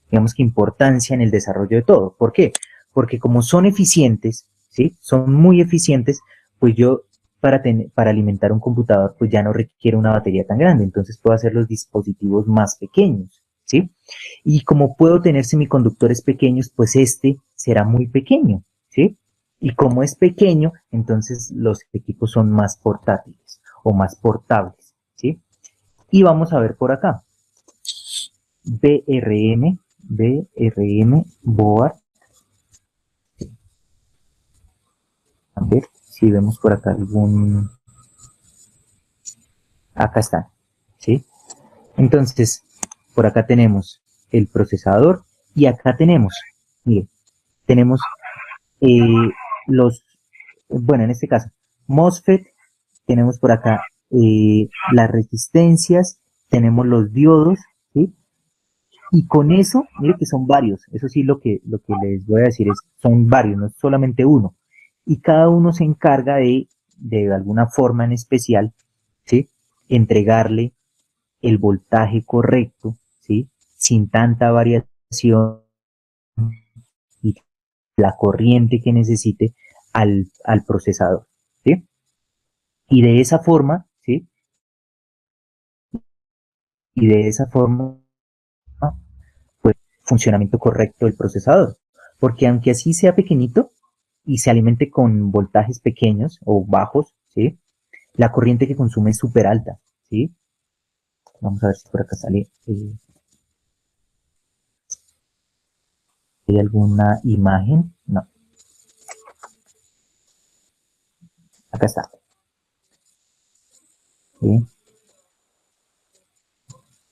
digamos que importancia en el desarrollo de todo. ¿Por qué? Porque como son eficientes, ¿sí? Son muy eficientes, pues yo para alimentar un computador pues ya no requiere una batería tan grande, entonces puedo hacer los dispositivos más pequeños, ¿sí? Y como puedo tener semiconductores pequeños, pues este será muy pequeño, ¿sí? Y como es pequeño, entonces los equipos son más portátiles o más portables, ¿sí? Y vamos a ver por acá. BRM board. A ver si vemos por acá algún... Acá está, ¿sí? Entonces, por acá tenemos el procesador y acá tenemos, mire, tenemos bueno, en este caso, MOSFET, tenemos por acá las resistencias, tenemos los diodos, ¿sí? Y con eso, mire que son varios, eso sí lo que les voy a decir es, son varios, no es solamente uno. Y cada uno se encarga de alguna forma en especial, ¿sí? Entregarle el voltaje correcto, ¿sí? Sin tanta variación y la corriente que necesite al procesador, ¿sí? Y de esa forma, ¿sí? Y de esa forma, pues, funcionamiento correcto del procesador. Porque aunque así sea pequeñito y se alimente con voltajes pequeños o bajos, ¿sí? La corriente que consume es súper alta, ¿sí? Vamos a ver si por acá sale. ¿Hay alguna imagen? No. Acá está. ¿Sí?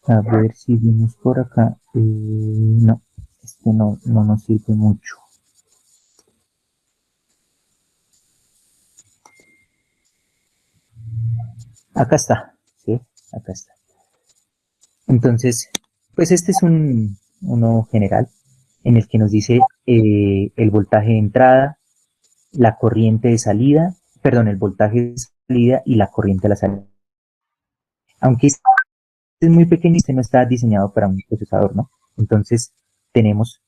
A ver si vimos por acá. No, este no nos sirve mucho. Acá está, ¿sí? Acá está. Entonces, pues este es uno general en el que nos dice el voltaje de entrada, la corriente de salida, perdón, el voltaje de salida y la corriente de la salida. Aunque este es muy pequeño, este no está diseñado para un procesador, ¿no? Entonces tenemos,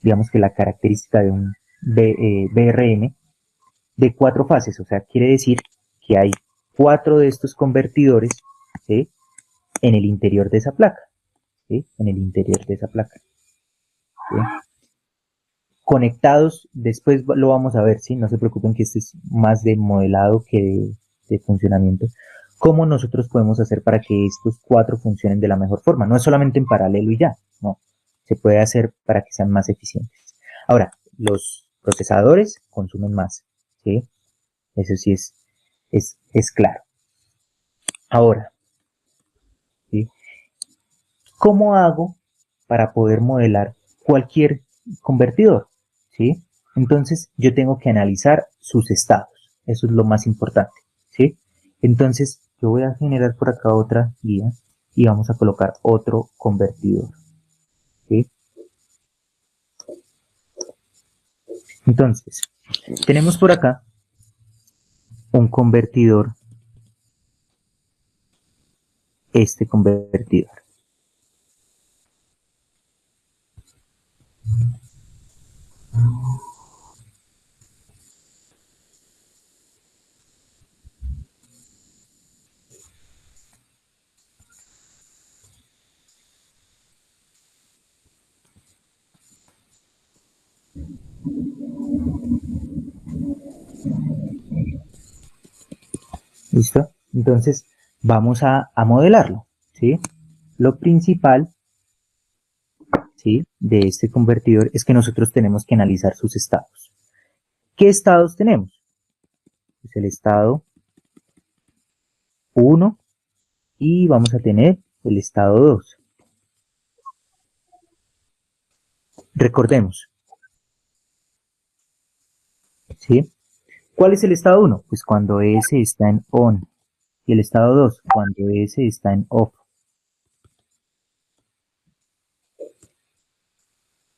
digamos que la característica de un VRM de 4 fases, o sea, quiere decir que hay 4 de estos convertidores, ¿sí?, en el interior de esa placa, ¿sí?, en el interior de esa placa, ¿sí?, conectados. Después lo vamos a ver, ¿sí? No se preocupen que este es más de modelado que de funcionamiento. ¿Cómo nosotros podemos hacer para que estos 4 funcionen de la mejor forma? No es solamente en paralelo y ya, no. Se puede hacer para que sean más eficientes. Ahora, los procesadores consumen más, ¿sí? Eso sí es claro. Ahora, ¿sí?, ¿cómo hago para poder modelar cualquier convertidor? ¿Sí? Entonces yo tengo que analizar sus estados. Eso es lo más importante, ¿sí? Entonces yo voy a generar por acá otra guía y vamos a colocar otro convertidor, ¿sí? Entonces tenemos por acá un convertidor, este convertidor. ¿Listo? Entonces vamos a modelarlo, ¿sí? Lo principal, ¿sí?, de este convertidor es que nosotros tenemos que analizar sus estados. ¿Qué estados tenemos? Pues el estado 1 y vamos a tener el estado 2. Recordemos, ¿sí? ¿Cuál es el estado 1? Pues cuando S está en ON. Y el estado 2, cuando S está en OFF.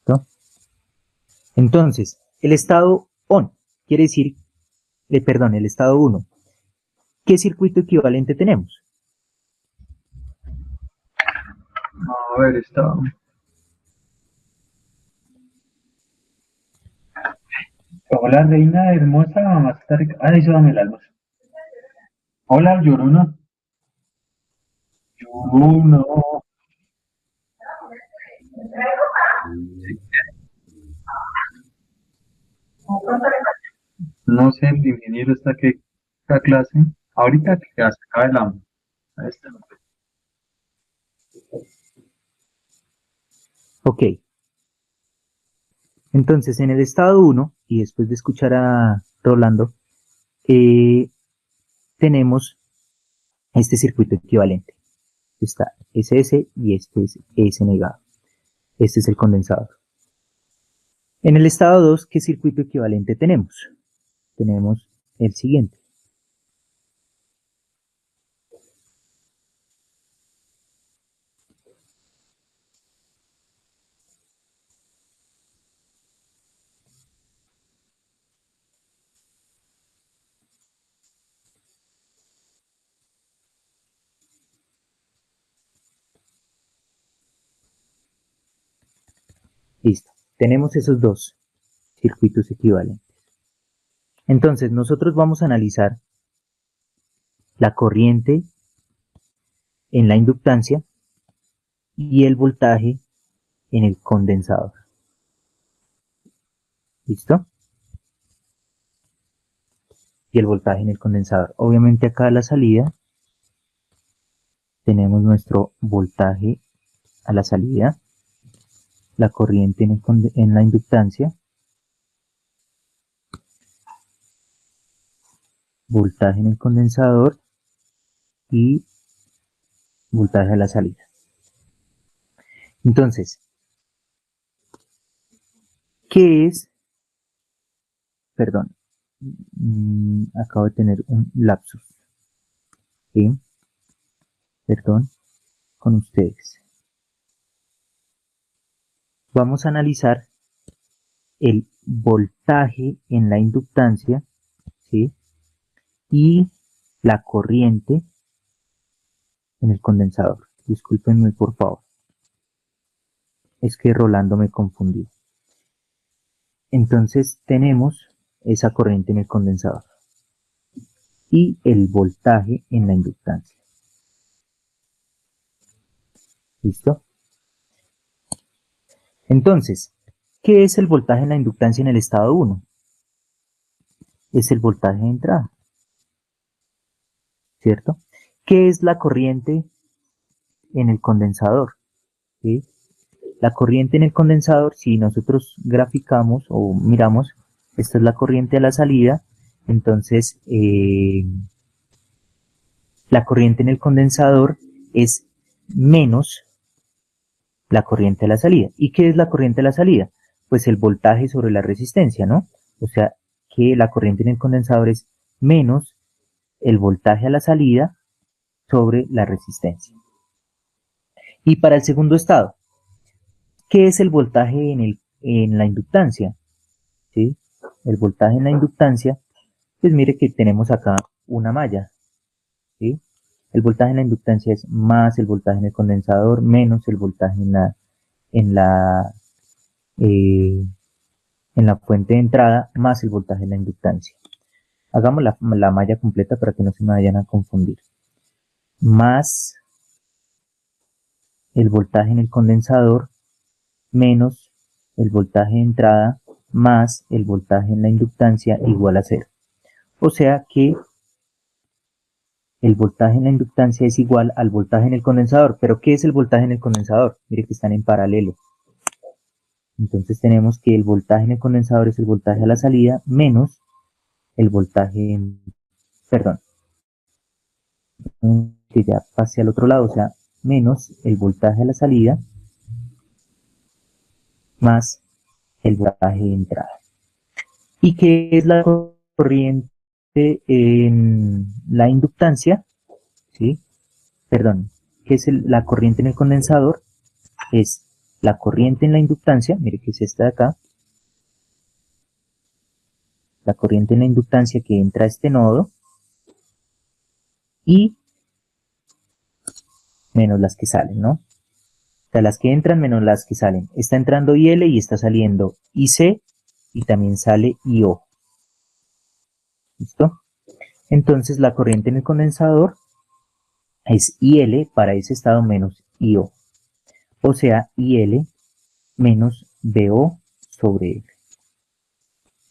¿No? Entonces, el estado ON quiere decir, perdón, el estado 1. ¿Qué circuito equivalente tenemos? A ver, está. Hola, reina hermosa, mamacita rica. Ah, eso dame el almuerzo. Hola, Llorona. Llorona. No sé, el ingeniero está que esta clase. Ahorita que se acaba el hambre. Ahí está. Ok. Entonces, en el estado 1, y después de escuchar a Rolando, tenemos este circuito equivalente. Está SS y este es S negado. Este es el condensador. En el estado 2, ¿qué circuito equivalente tenemos? Tenemos el siguiente. Listo. Tenemos esos dos circuitos equivalentes. Entonces, nosotros vamos a analizar la corriente en la inductancia y el voltaje en el condensador. ¿Listo? Y el voltaje en el condensador. Obviamente acá a la salida tenemos nuestro voltaje a la salida, la corriente en la inductancia, voltaje en el condensador y voltaje a la salida. Entonces, ¿qué es? Perdón, acabo de tener un lapsus. ¿Sí? Perdón, con ustedes. Vamos a analizar el voltaje en la inductancia, ¿sí? Y la corriente en el condensador. Discúlpenme por favor. Es que Rolando me confundió. Entonces tenemos esa corriente en el condensador y el voltaje en la inductancia. ¿Listo? Entonces, ¿qué es el voltaje en la inductancia en el estado 1? Es el voltaje de entrada, ¿cierto? ¿Qué es la corriente en el condensador? ¿Sí? La corriente en el condensador, si nosotros graficamos o miramos, esta es la corriente a la salida, entonces la corriente en el condensador es menos la corriente a la salida. ¿Y qué es la corriente a la salida? Pues el voltaje sobre la resistencia, ¿no? O sea, que la corriente en el condensador es menos el voltaje a la salida sobre la resistencia. Y para el segundo estado, ¿qué es el voltaje en la inductancia? ¿Sí? El voltaje en la inductancia, pues mire que tenemos acá una malla, ¿sí? El voltaje en la inductancia es más el voltaje en el condensador menos el voltaje en la fuente de entrada más el voltaje en la inductancia. Hagamos la malla completa para que no se me vayan a confundir. Más el voltaje en el condensador menos el voltaje de entrada más el voltaje en la inductancia igual a 0. O sea que el voltaje en la inductancia es igual al voltaje en el condensador. ¿Pero qué es el voltaje en el condensador? Mire que están en paralelo. Entonces tenemos que el voltaje en el condensador es el voltaje a la salida menos el voltaje perdón, que ya pase al otro lado, o sea, menos el voltaje a la salida más el voltaje de entrada. ¿Y qué es la corriente en la inductancia? ¿Sí? Perdón, ¿qué es la corriente en el condensador? Es la corriente en la inductancia, mire que es esta de acá, la corriente en la inductancia que entra a este nodo y menos las que salen, ¿no? O sea, las que entran menos las que salen. Está entrando IL y está saliendo IC y también sale IO. ¿Listo? Entonces la corriente en el condensador es IL para ese estado menos IO. O sea, IL menos BO sobre L.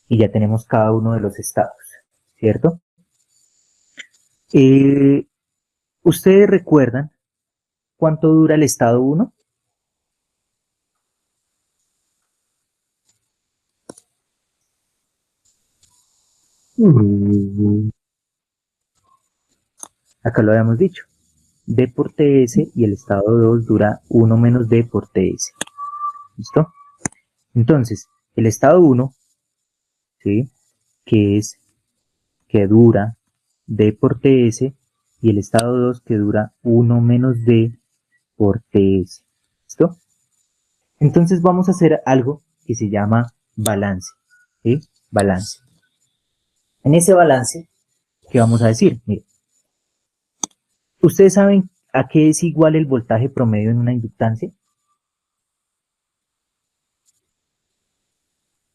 Y ya tenemos cada uno de los estados, ¿cierto? ¿Ustedes recuerdan cuánto dura el estado 1? Acá lo habíamos dicho. D por TS y el estado 2 dura 1 menos D por TS. ¿Listo? Entonces, el estado 1, ¿sí? Que dura D por TS y el estado 2 que dura 1 menos D por TS. ¿Listo? Entonces vamos a hacer algo que se llama balance. ¿Sí? Balance. En ese balance, ¿qué vamos a decir? Mire, ¿ustedes saben a qué es igual el voltaje promedio en una inductancia?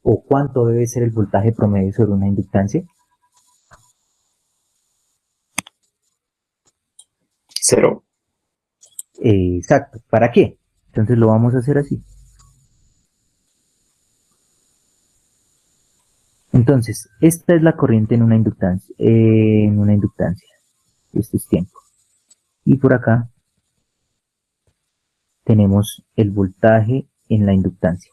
¿O cuánto debe ser el voltaje promedio sobre una inductancia? 0. Exacto. ¿Para qué? Entonces lo vamos a hacer así. Entonces, esta es la corriente en una inductancia. Esto es tiempo. Y por acá tenemos el voltaje en la inductancia.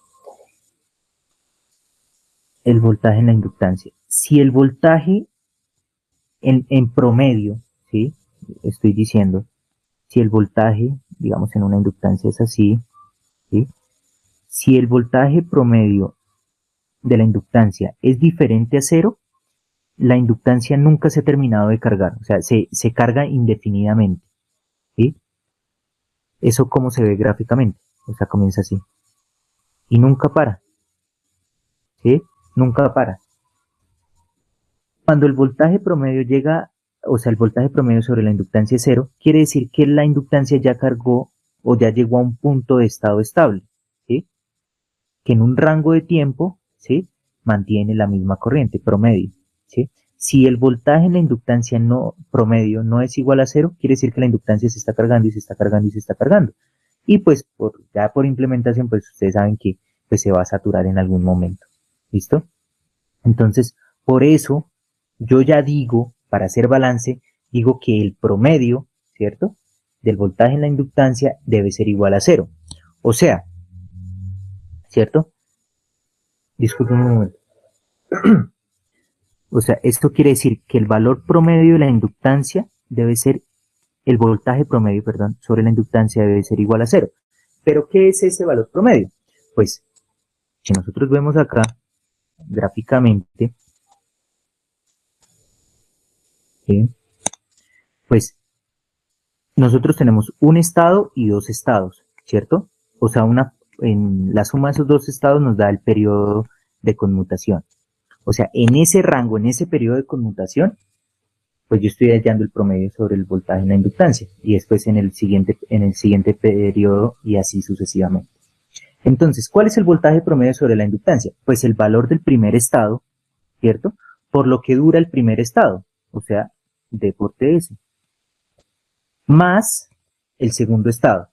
El voltaje en la inductancia. Si el voltaje en promedio, ¿sí? Estoy diciendo, si el voltaje, digamos en una inductancia es así, ¿sí? Si el voltaje promedio de la inductancia es diferente a 0, la inductancia nunca se ha terminado de cargar, o sea, se carga indefinidamente, ¿sí? Eso como se ve gráficamente, o sea, comienza así, y nunca para, ¿sí? Nunca para. Cuando el voltaje promedio llega, o sea, el voltaje promedio sobre la inductancia es 0, quiere decir que la inductancia ya cargó o ya llegó a un punto de estado estable, ¿sí? Que en un rango de tiempo, ¿sí? Mantiene la misma corriente promedio, ¿sí? Si el voltaje en la inductancia promedio no es igual a 0, quiere decir que la inductancia se está cargando y se está cargando y se está cargando. Y pues ya por implementación, pues ustedes saben que pues, se va a saturar en algún momento. ¿Listo? Entonces, por eso yo ya digo, para hacer balance, digo que el promedio, ¿cierto? Del voltaje en la inductancia debe ser igual a 0. O sea, ¿cierto? Disculpen un momento. O sea, esto quiere decir que el valor promedio de la inductancia debe ser, el voltaje promedio, perdón, sobre la inductancia debe ser igual a 0. ¿Pero qué es ese valor promedio? Pues, si nosotros vemos acá, gráficamente, ¿sí? Pues, nosotros tenemos un estado y dos estados, ¿cierto? O sea, en la suma de esos dos estados nos da el periodo de conmutación. O sea, en ese rango, en ese periodo de conmutación, pues yo estoy hallando el promedio sobre el voltaje en la inductancia. Y después en el siguiente periodo y así sucesivamente. Entonces, ¿cuál es el voltaje promedio sobre la inductancia? Pues el valor del primer estado, ¿cierto? Por lo que dura el primer estado, o sea, D por TS. Más el segundo estado.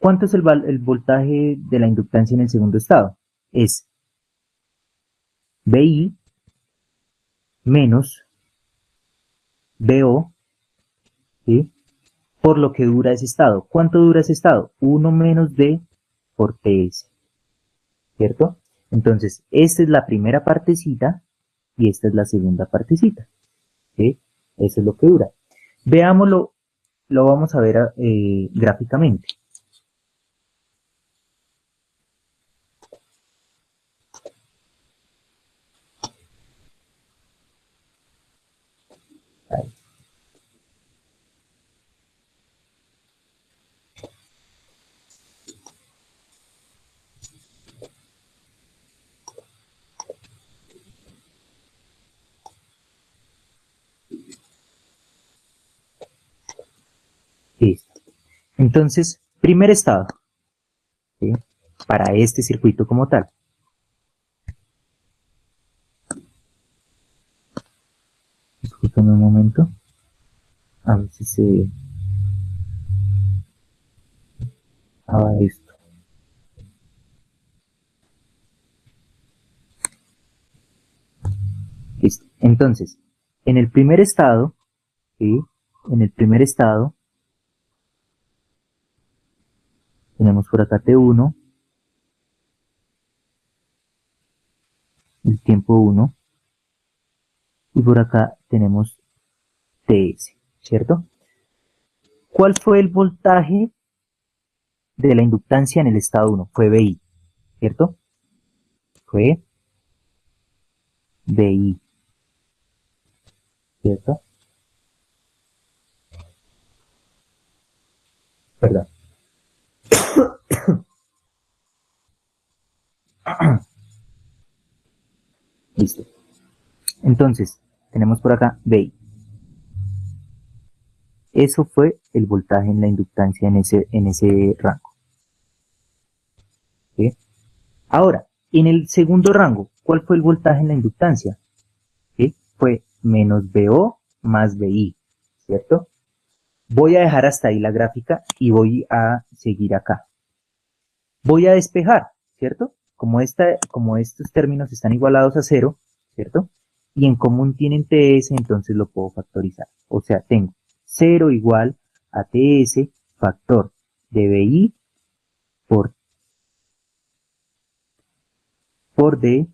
¿Cuánto es el voltaje de la inductancia en el segundo estado? Es BI menos BO, ¿sí? Por lo que dura ese estado. ¿Cuánto dura ese estado? 1 menos D por TS, ¿cierto? Entonces, esta es la primera partecita y esta es la segunda partecita, ¿sí? Eso es lo que dura. Veámoslo, lo vamos a ver gráficamente. Ahí. Listo. Entonces, primer estado, ¿sí? Para este circuito como tal. Disculpen un momento. A ver si se haga esto. Listo. Entonces, en el primer estado, ¿sí? En el primer estado, tenemos por acá T1, el tiempo 1, y por acá tenemos TS, ¿cierto? ¿Cuál fue el voltaje de la inductancia en el estado 1? Fue BI, ¿cierto? Fue BI, ¿cierto? Perdón. Listo. Entonces, tenemos por acá BI. Eso fue el voltaje en la inductancia en ese rango. ¿Sí? Ahora, en el segundo rango, ¿cuál fue el voltaje en la inductancia? ¿Sí? Fue menos BO más BI, ¿cierto? Voy a dejar hasta ahí la gráfica y voy a seguir acá. Voy a despejar, ¿cierto? Como estos términos están igualados a 0, ¿cierto? Y en común tienen TS, entonces lo puedo factorizar. O sea, tengo 0 igual a TS factor de BI por D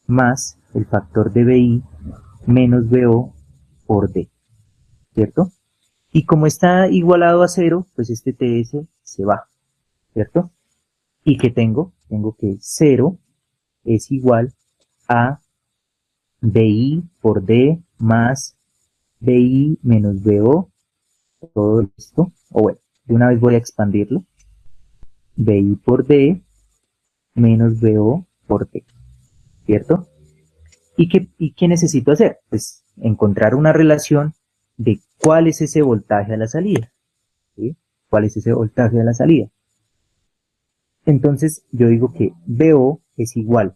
más el factor de BI menos BO por D, ¿cierto? Y como está igualado a 0, pues este TS se va, ¿cierto? ¿Y qué tengo? Tengo que 0 es igual a BI por D más BI menos BO, todo esto, o bueno, de una vez voy a expandirlo, BI por D menos BO por D, ¿cierto? ¿Y qué necesito hacer? Pues encontrar una relación de cuál es ese voltaje a la salida, ¿sí? ¿Cuál es ese voltaje a la salida? Entonces yo digo que VO es igual,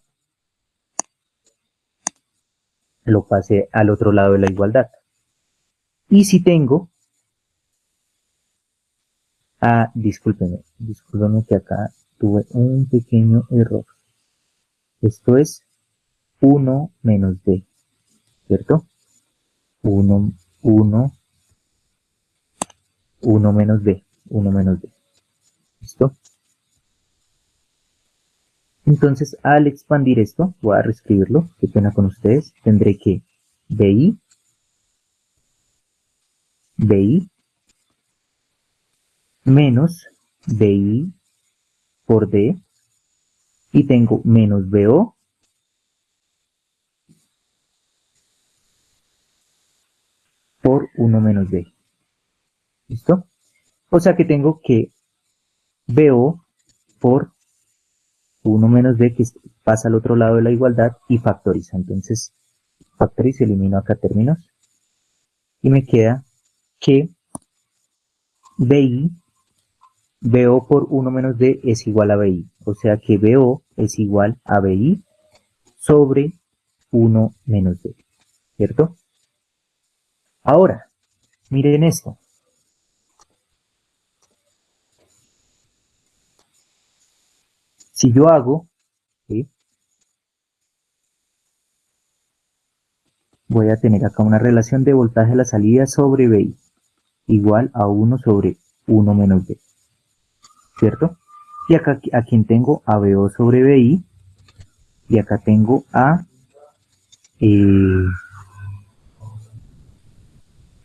lo pasé al otro lado de la igualdad. Y si tengo, discúlpenme que acá tuve un pequeño error. Esto es 1 menos D, ¿cierto? 1 menos D, 1 menos D. ¿Listo? Entonces, al expandir esto, voy a reescribirlo, qué pena con ustedes, tendré que BI menos BI por D, y tengo menos BO por 1 menos D. ¿Listo? O sea que tengo que BO por 1 menos D, que pasa al otro lado de la igualdad, y factoriza. Entonces, factoriza, elimino acá términos, y me queda que BO por 1 menos D es igual a BI. O sea que BO es igual a BI sobre 1 menos D. ¿Cierto? Ahora, miren esto. Si yo hago, ¿sí? Voy a tener acá una relación de voltaje a la salida sobre BI igual a 1 sobre 1 menos D, ¿cierto? Y acá a quien tengo a BO sobre BI, y acá tengo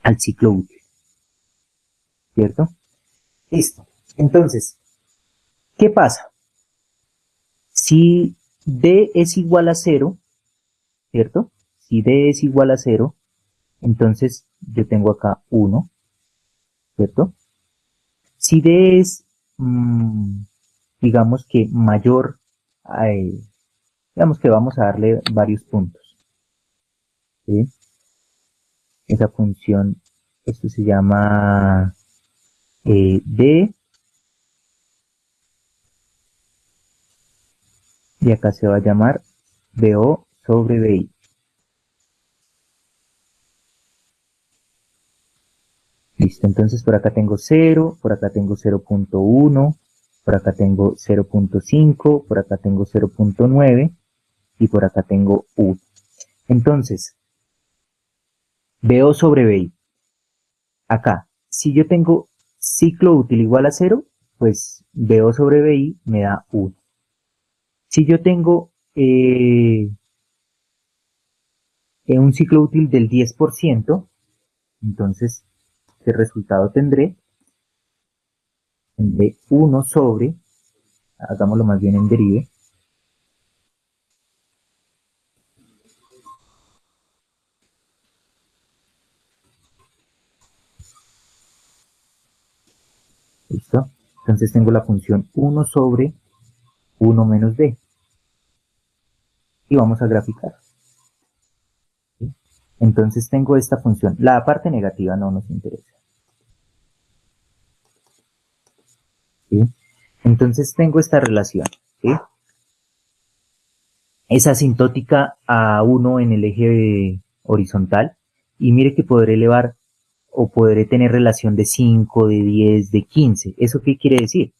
al ciclo útil, ¿cierto? Listo. Entonces, ¿qué pasa? Si D es igual a 0, ¿cierto? Si D es igual a 0, entonces yo tengo acá 1, ¿cierto? Si D es, digamos que mayor, digamos que vamos a darle varios puntos, ¿sí? Esa función, esto se llama D, y acá se va a llamar BO sobre BI. Listo, entonces por acá tengo 0, por acá tengo 0.1, por acá tengo 0.5, por acá tengo 0.9 y por acá tengo 1. Entonces, BO sobre BI. Acá, si yo tengo ciclo útil igual a 0, pues BO sobre BI me da 1. Si yo tengo un ciclo útil del 10%, entonces, ¿qué resultado tendré? Tendré 1 sobre, hagámoslo más bien en derive, ¿listo? Entonces tengo la función 1 sobre 1 menos D. Y vamos a graficar. ¿Sí? Entonces tengo esta función. La parte negativa no nos interesa. ¿Sí? Entonces tengo esta relación. ¿Sí? Es asintótica a 1 en el eje horizontal. Y mire que podré elevar o podré tener relación de 5, de 10, de 15. ¿Eso qué quiere decir?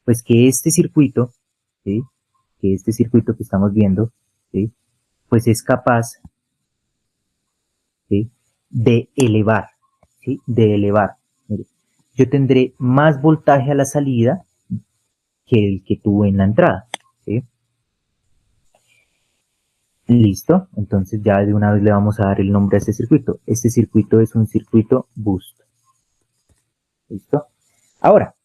Pues que este circuito, ¿sí? Que este circuito que estamos viendo, ¿sí? Pues es capaz, ¿sí? De elevar, ¿sí? De elevar. Mire, yo tendré más voltaje a la salida que el que tuve en la entrada, ¿sí? Listo, entonces ya de una vez le vamos a dar el nombre a este circuito. Este circuito es un circuito boost. ¿Listo? Ahora,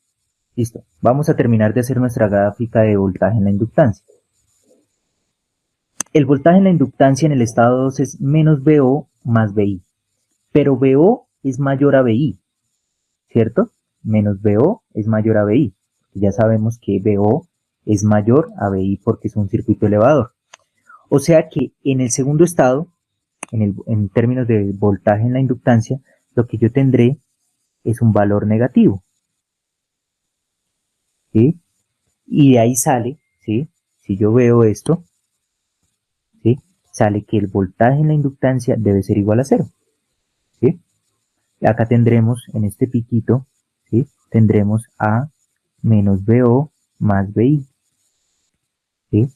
listo, vamos a terminar de hacer nuestra gráfica de voltaje en la inductancia. El voltaje en la inductancia en el estado 2 es menos VO más VI, pero VO es mayor a VI, ¿cierto? Menos VO es mayor a VI. Ya sabemos que VO es mayor a VI porque es un circuito elevador. O sea que en el segundo estado, en términos de voltaje en la inductancia, lo que yo tendré es un valor negativo, ¿sí? Y de ahí sale, ¿sí? Si yo veo esto, ¿sí? Sale que el voltaje en la inductancia debe ser igual a 0, ¿sí? Y acá tendremos, en este piquito, ¿sí? Tendremos A menos BO más BI, ¿sí?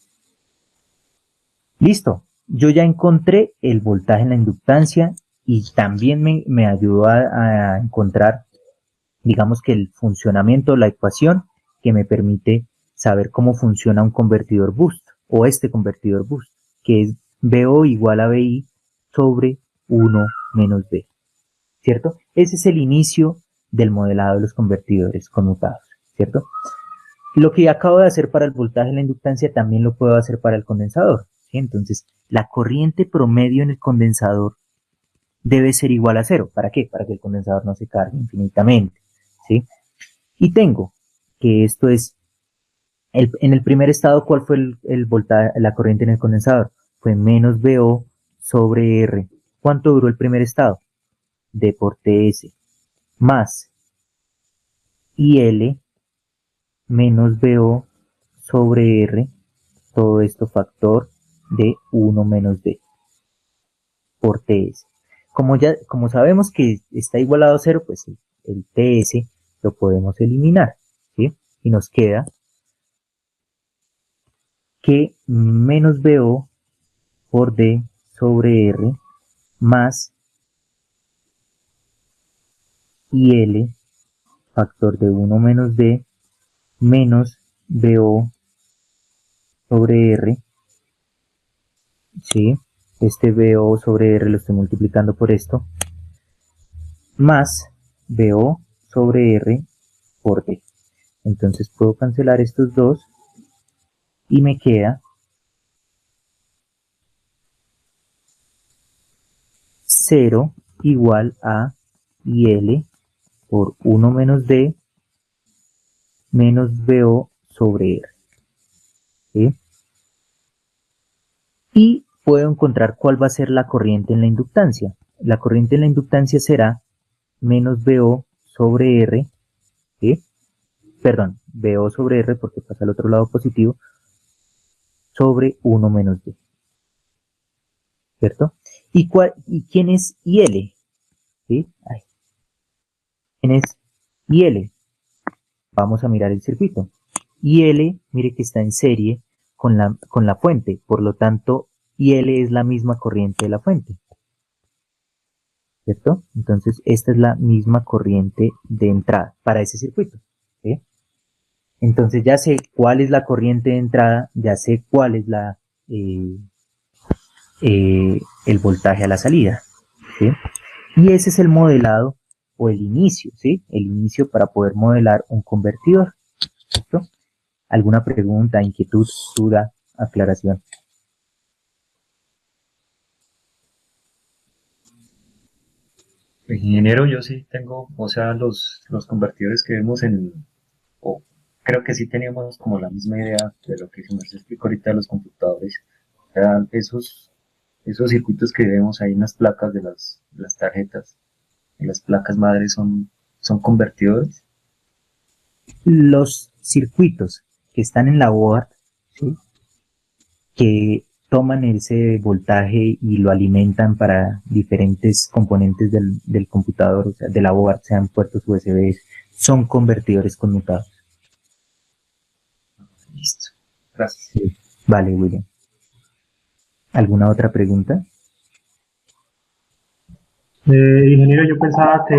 Listo, yo ya encontré el voltaje en la inductancia y también me ayudó a encontrar, digamos que el funcionamiento, la ecuación que me permite saber cómo funciona un convertidor boost o este convertidor boost, que es BO igual a BI sobre 1 menos B, ¿cierto? Ese es el inicio del modelado de los convertidores conmutados, ¿cierto? Lo que acabo de hacer para el voltaje en la inductancia también lo puedo hacer para el condensador, ¿sí? Entonces, la corriente promedio en el condensador debe ser igual a 0. ¿Para qué? Para que el condensador no se cargue infinitamente, ¿sí? Y tengo que esto es, en el primer estado, ¿cuál fue el voltaje, la corriente en el condensador? Fue menos BO sobre R. ¿Cuánto duró el primer estado? D por TS, más IL menos BO sobre R, todo esto factor de 1 menos D por TS. Como sabemos que está igualado a 0, pues el TS lo podemos eliminar, ¿sí? Y nos queda que menos BO por D sobre R más IL, factor de 1 menos D, menos BO sobre R, ¿sí? Este BO sobre R lo estoy multiplicando por esto, más BO sobre R por D. Entonces puedo cancelar estos dos y me queda 0 igual a IL por 1 menos D menos BO sobre R, ¿sí? Y puedo encontrar cuál va a ser la corriente en la inductancia. La corriente en la inductancia será menos BO sobre R, ¿sí? Perdón, BO sobre R porque pasa al otro lado positivo, sobre 1 menos D, ¿cierto? ¿Y quién es IL? ¿Sí? Ay. ¿Quién es IL? Vamos a mirar el circuito. IL, mire que está en serie con la fuente, por lo tanto, IL es la misma corriente de la fuente, ¿cierto? Entonces, esta es la misma corriente de entrada para ese circuito, ¿sí? Entonces, ya sé cuál es la corriente de entrada, ya sé cuál es el voltaje a la salida, ¿sí? Y ese es el modelado o el inicio, ¿sí? El inicio para poder modelar un convertidor, ¿cierto? ¿Alguna pregunta, inquietud, duda, aclaración? Ingeniero, yo sí tengo, o sea, los convertidores que vemos o creo que sí teníamos como la misma idea de lo que se nos explicó ahorita de los computadores. O sea, esos circuitos que vemos ahí en las placas de las tarjetas, en las placas madres son convertidores. Los circuitos que están en la board, ¿sí? Que toman ese voltaje y lo alimentan para diferentes componentes del computador, o sea, de la board, sean puertos USB, son convertidores conmutados. Listo. Gracias. Sí. Vale, William. ¿Alguna otra pregunta? Ingeniero, yo pensaba que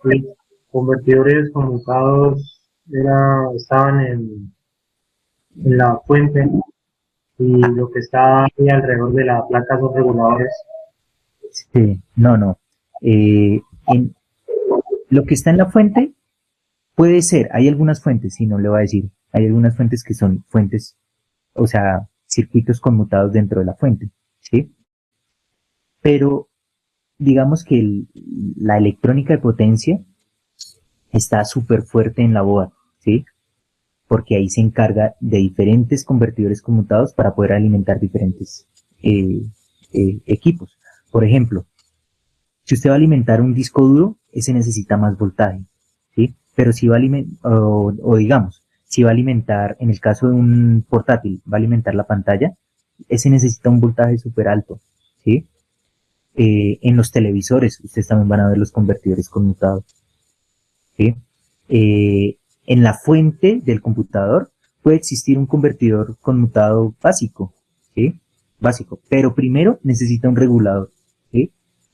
los convertidores conmutados estaban en la fuente y lo que está ahí alrededor de la placa son reguladores. Sí, no. Lo que está en la fuente puede ser, hay algunas fuentes, si no le voy a decir, hay algunas fuentes que son fuentes, o sea, circuitos conmutados dentro de la fuente, ¿sí? Pero digamos que la electrónica de potencia está súper fuerte en la board, ¿sí? porque ahí se encarga de diferentes convertidores conmutados para poder alimentar diferentes equipos. Por ejemplo, si usted va a alimentar un disco duro, ese necesita más voltaje, ¿sí? Pero si va a alimentar, o digamos, si va a alimentar, en el caso de un portátil, va a alimentar la pantalla, ese necesita un voltaje súper alto, ¿sí? En los televisores, ustedes también van a ver los convertidores conmutados, ¿sí? En la fuente del computador puede existir un convertidor conmutado básico, ¿sí? Básico, pero primero necesita un regulador, ¿sí?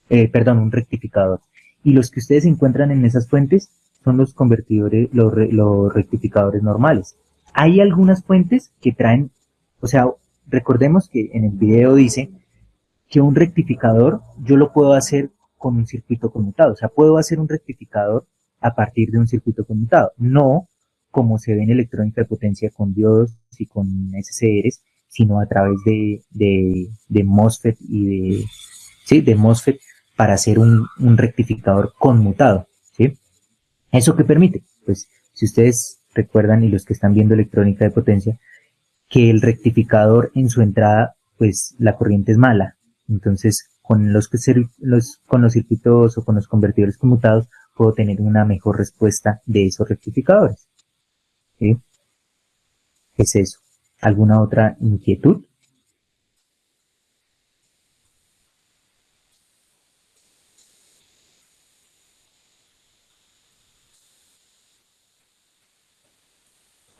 Perdón, un rectificador. Y los que ustedes encuentran en esas fuentes son los convertidores, los rectificadores normales. Hay algunas fuentes que traen, o sea, recordemos que en el video dice que un rectificador yo lo puedo hacer con un circuito conmutado, o sea, puedo hacer un rectificador a partir de un circuito conmutado, no como se ve en electrónica de potencia con diodos y con SCRs, sino a través de MOSFET de MOSFET para hacer un rectificador conmutado, ¿sí? ¿Eso qué permite? Pues si ustedes recuerdan, y los que están viendo electrónica de potencia, que el rectificador en su entrada, pues la corriente es mala. Entonces, con los circuitos o con los convertidores conmutados, puedo tener una mejor respuesta de esos rectificadores, ¿sí? Es eso. ¿Alguna otra inquietud?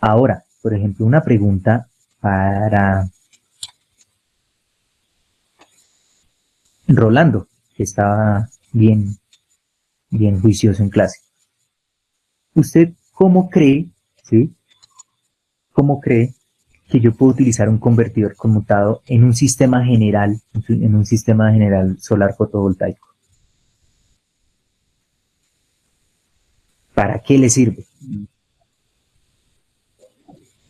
Ahora, por ejemplo, una pregunta para Rolando, que estaba bien juicioso en clase. ¿Usted cómo cree, sí? ¿Cómo cree que yo puedo utilizar un convertidor conmutado en un sistema general, solar fotovoltaico? ¿Para qué le sirve?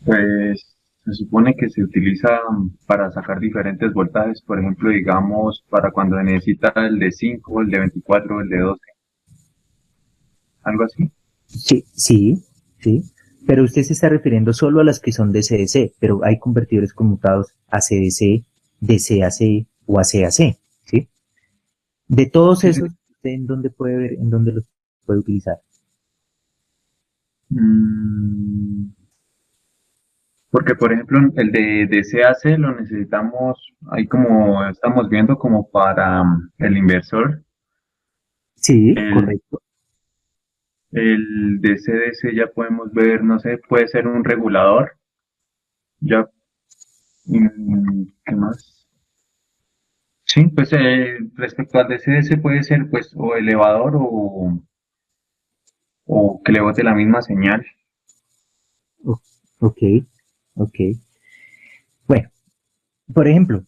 Pues se supone que se utiliza para sacar diferentes voltajes, por ejemplo, digamos, para cuando se necesita el de 5, el de 24, el de 12, algo así. Sí, pero usted se está refiriendo solo a las que son DC-DC, pero hay convertidores conmutados AC-DC, DC-AC o AC-AC, ¿sí? De todos esos, ¿usted en dónde puede ver, en dónde los puede utilizar? Porque, por ejemplo, el de CAC lo necesitamos, ahí como estamos viendo, como para el inversor. Sí, El, correcto. el de CDC ya podemos ver, no sé, puede ser un regulador. Ya, ¿qué más? Sí, pues respecto al de CDC puede ser pues o elevador o que le bote la misma señal. Ok, ok. Bueno, por ejemplo,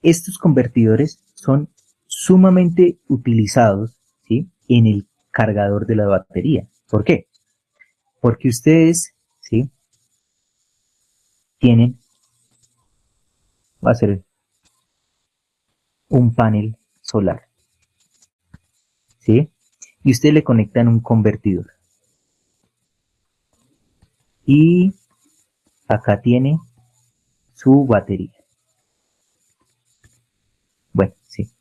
estos convertidores son sumamente utilizados, ¿sí?, en el cargador de la batería. ¿Por qué? Porque ustedes, ¿sí?, tienen, va a ser un panel solar, ¿sí? Y usted le conectan un convertidor. Y acá tiene su batería. Bueno, sí.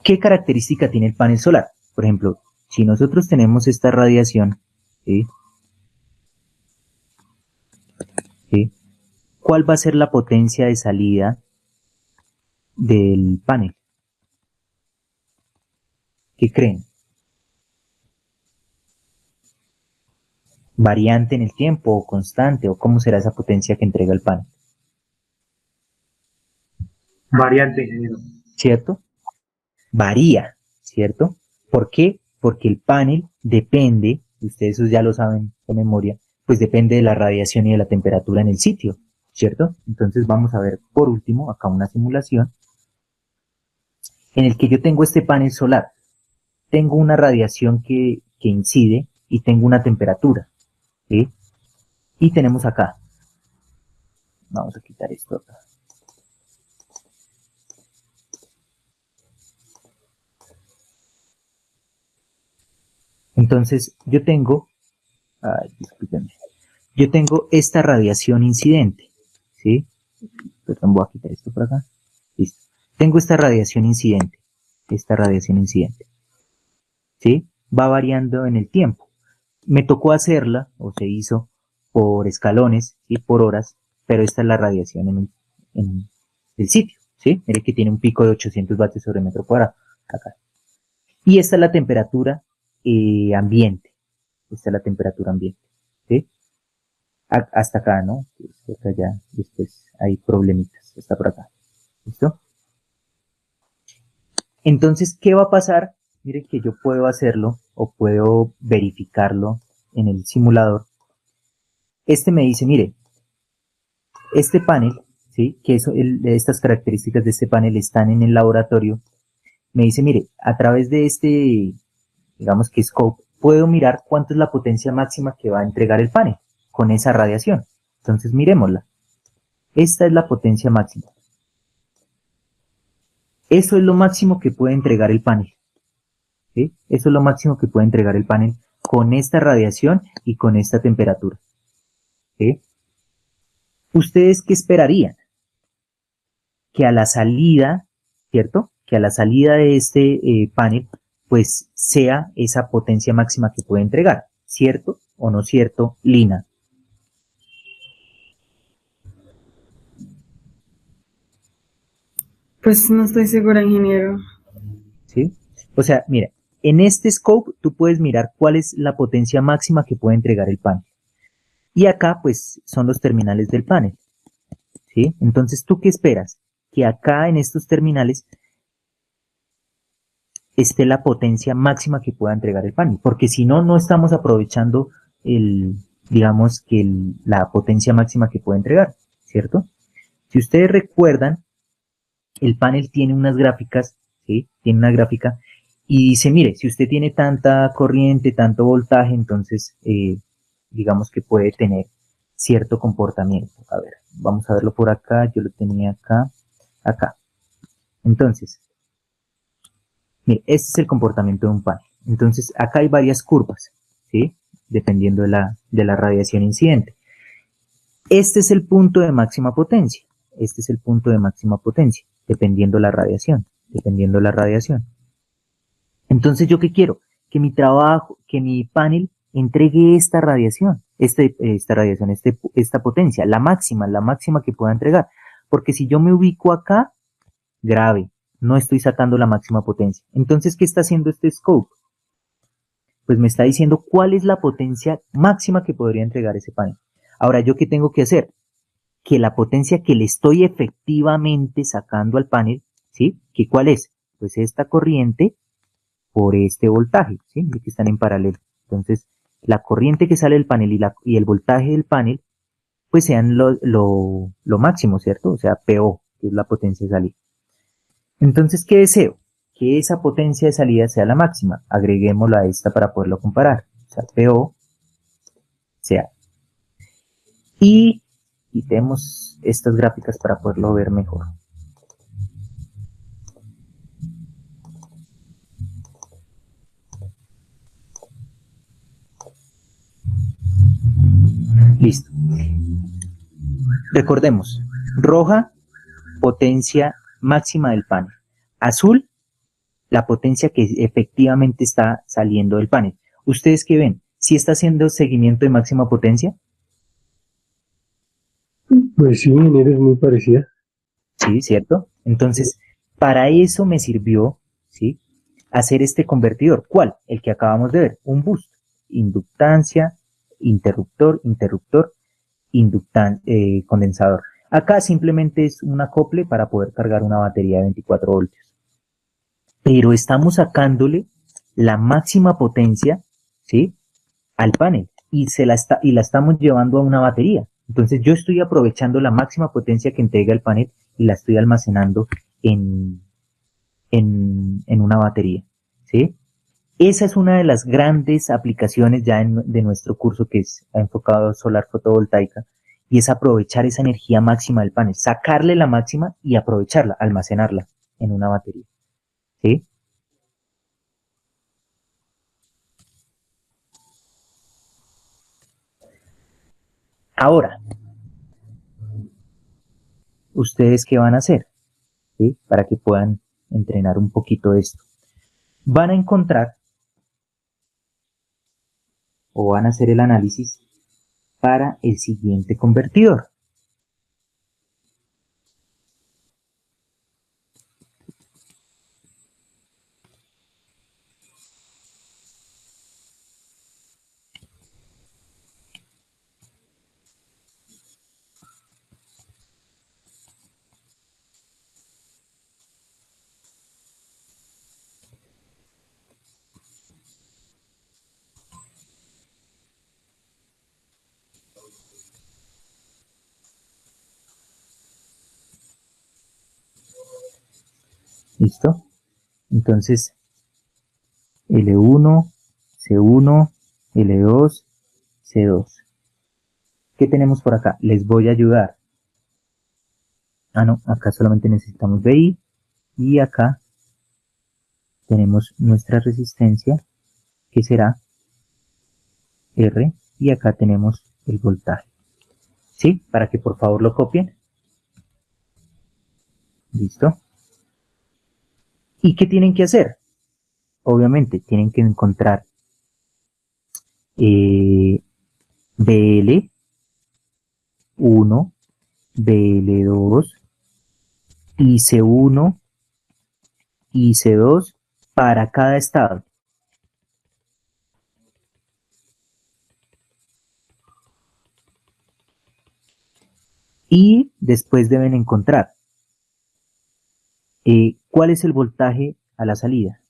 ¿Qué característica tiene el panel solar? Por ejemplo, si nosotros tenemos esta radiación, ¿sí?, ¿sí?, ¿cuál va a ser la potencia de salida del panel? ¿Qué creen? ¿Variante en el tiempo o constante? ¿O cómo será esa potencia que entrega el panel? Variante, ingeniero. ¿Cierto? Varía, ¿cierto? ¿Por qué? Porque el panel depende, ustedes eso ya lo saben de memoria, pues depende de la radiación y de la temperatura en el sitio, ¿cierto? Entonces vamos a ver por último acá una simulación en el que yo tengo este panel solar. Tengo una radiación que incide y tengo una temperatura, ¿sí? Y tenemos acá, vamos a quitar esto acá. Entonces yo tengo Ay, discúlpenme. Yo tengo esta radiación incidente, ¿sí? Perdón, voy a quitar esto por acá. Listo. Tengo esta radiación incidente, ¿sí? Va variando en el tiempo. Me tocó hacerla, o se hizo, por escalones, y por horas, pero esta es la radiación en el sitio, ¿sí? Mire que tiene un pico de 800 vatios sobre metro cuadrado, acá. Y esta es la temperatura ambiente. Esta es la temperatura ambiente, ¿sí? Hasta acá, ¿no? Acá ya después hay problemitas. Está por acá. ¿Listo? Entonces, ¿qué va a pasar? Miren que yo puedo hacerlo o puedo verificarlo en el simulador. Este me dice, mire, este panel, ¿sí? Que estas características de este panel están en el laboratorio. Me dice, mire, a través de este, digamos que scope, puedo mirar cuánto es la potencia máxima que va a entregar el panel con esa radiación. Entonces miremosla. Esta es la potencia máxima. Eso es lo máximo que puede entregar el panel, ¿sí? Eso es lo máximo que puede entregar el panel con esta radiación y con esta temperatura, ¿sí? ¿Ustedes qué esperarían? Que a la salida, ¿cierto? Que a la salida de este panel, pues sea esa potencia máxima que puede entregar, ¿cierto o no cierto, Lina? Pues no estoy segura, ingeniero. ¿Sí? O sea, mira, en este scope tú puedes mirar cuál es la potencia máxima que puede entregar el panel. Y acá, pues, son los terminales del panel, ¿sí? Entonces, ¿tú qué esperas? Que acá en estos terminales esté la potencia máxima que pueda entregar el panel, porque si no, no estamos aprovechando digamos que la potencia máxima que puede entregar, ¿cierto? Si ustedes recuerdan, el panel tiene unas gráficas, ¿sí? Tiene una gráfica y dice, mire, si usted tiene tanta corriente, tanto voltaje, entonces digamos que puede tener cierto comportamiento. A ver, vamos a verlo por acá, yo lo tenía acá, acá. Entonces, mire, este es el comportamiento de un panel. Entonces, acá hay varias curvas, ¿sí? Dependiendo de la radiación incidente. Este es el punto de máxima potencia. Este es el punto de máxima potencia, dependiendo la radiación, dependiendo la radiación. Entonces, ¿yo qué quiero? Que mi trabajo, que mi panel entregue esta radiación, esta potencia, la máxima que pueda entregar. Porque si yo me ubico acá, grave, no estoy sacando la máxima potencia. Entonces, ¿qué está haciendo este scope? Pues me está diciendo cuál es la potencia máxima que podría entregar ese panel. Ahora, ¿yo qué tengo que hacer? Que la potencia que le estoy efectivamente sacando al panel, ¿sí? ¿Que cuál es? Pues esta corriente por este voltaje, ¿sí? Que están en paralelo. Entonces, la corriente que sale del panel y el voltaje del panel, pues sean lo máximo, ¿cierto? O sea, PO, que es la potencia de salida. Entonces, ¿qué deseo? Que esa potencia de salida sea la máxima. Agreguémosla a esta para poderlo comparar. O sea, PO sea. Y quitemos estas gráficas para poderlo ver mejor. Listo. Recordemos, roja, potencia máxima del panel. Azul, la potencia que efectivamente está saliendo del panel. ¿Ustedes qué ven? ¿Sí está haciendo seguimiento de máxima potencia? Pues sí, eres muy parecida. Sí, ¿cierto? Entonces, para eso me sirvió, ¿sí? Hacer este convertidor. ¿Cuál? El que acabamos de ver, un boost. Inductancia, interruptor, condensador. Acá simplemente es un acople para poder cargar una batería de 24 voltios. Pero estamos sacándole la máxima potencia, ¿sí? Al panel y la estamos llevando a una batería. Entonces yo estoy aprovechando la máxima potencia que entrega el panel y la estoy almacenando en una batería, ¿sí? Esa es una de las grandes aplicaciones ya de nuestro curso que es enfocado a solar fotovoltaica y es aprovechar esa energía máxima del panel, sacarle la máxima y aprovecharla, almacenarla en una batería, ¿sí? Ahora, ¿ustedes qué van a hacer? ¿Sí? Para que puedan entrenar un poquito esto. Van a encontrar o van a hacer el análisis para el siguiente convertidor. ¿Listo? Entonces, L1, C1, L2, C2. ¿Qué tenemos por acá? Les voy a ayudar. Ah, no, acá solamente necesitamos BI y acá tenemos nuestra resistencia que será R y acá tenemos el voltaje. ¿Sí? Para que por favor lo copien. ¿Listo? ¿Y qué tienen que hacer? Obviamente tienen que encontrar BL1, BL2, IC1, IC2 para cada estado. Y después deben encontrar cuál es el voltaje a la salida.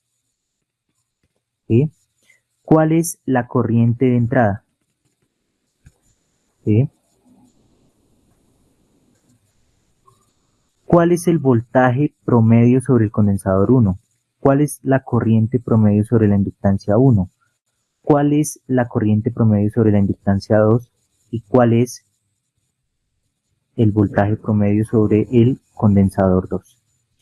¿Sí? ¿Cuál es la corriente de entrada? ¿Sí? ¿Cuál es el voltaje promedio sobre el condensador 1? ¿Cuál es la corriente promedio sobre la inductancia 1? ¿Cuál es la corriente promedio sobre la inductancia 2? ¿Y cuál es el voltaje promedio sobre el condensador 2?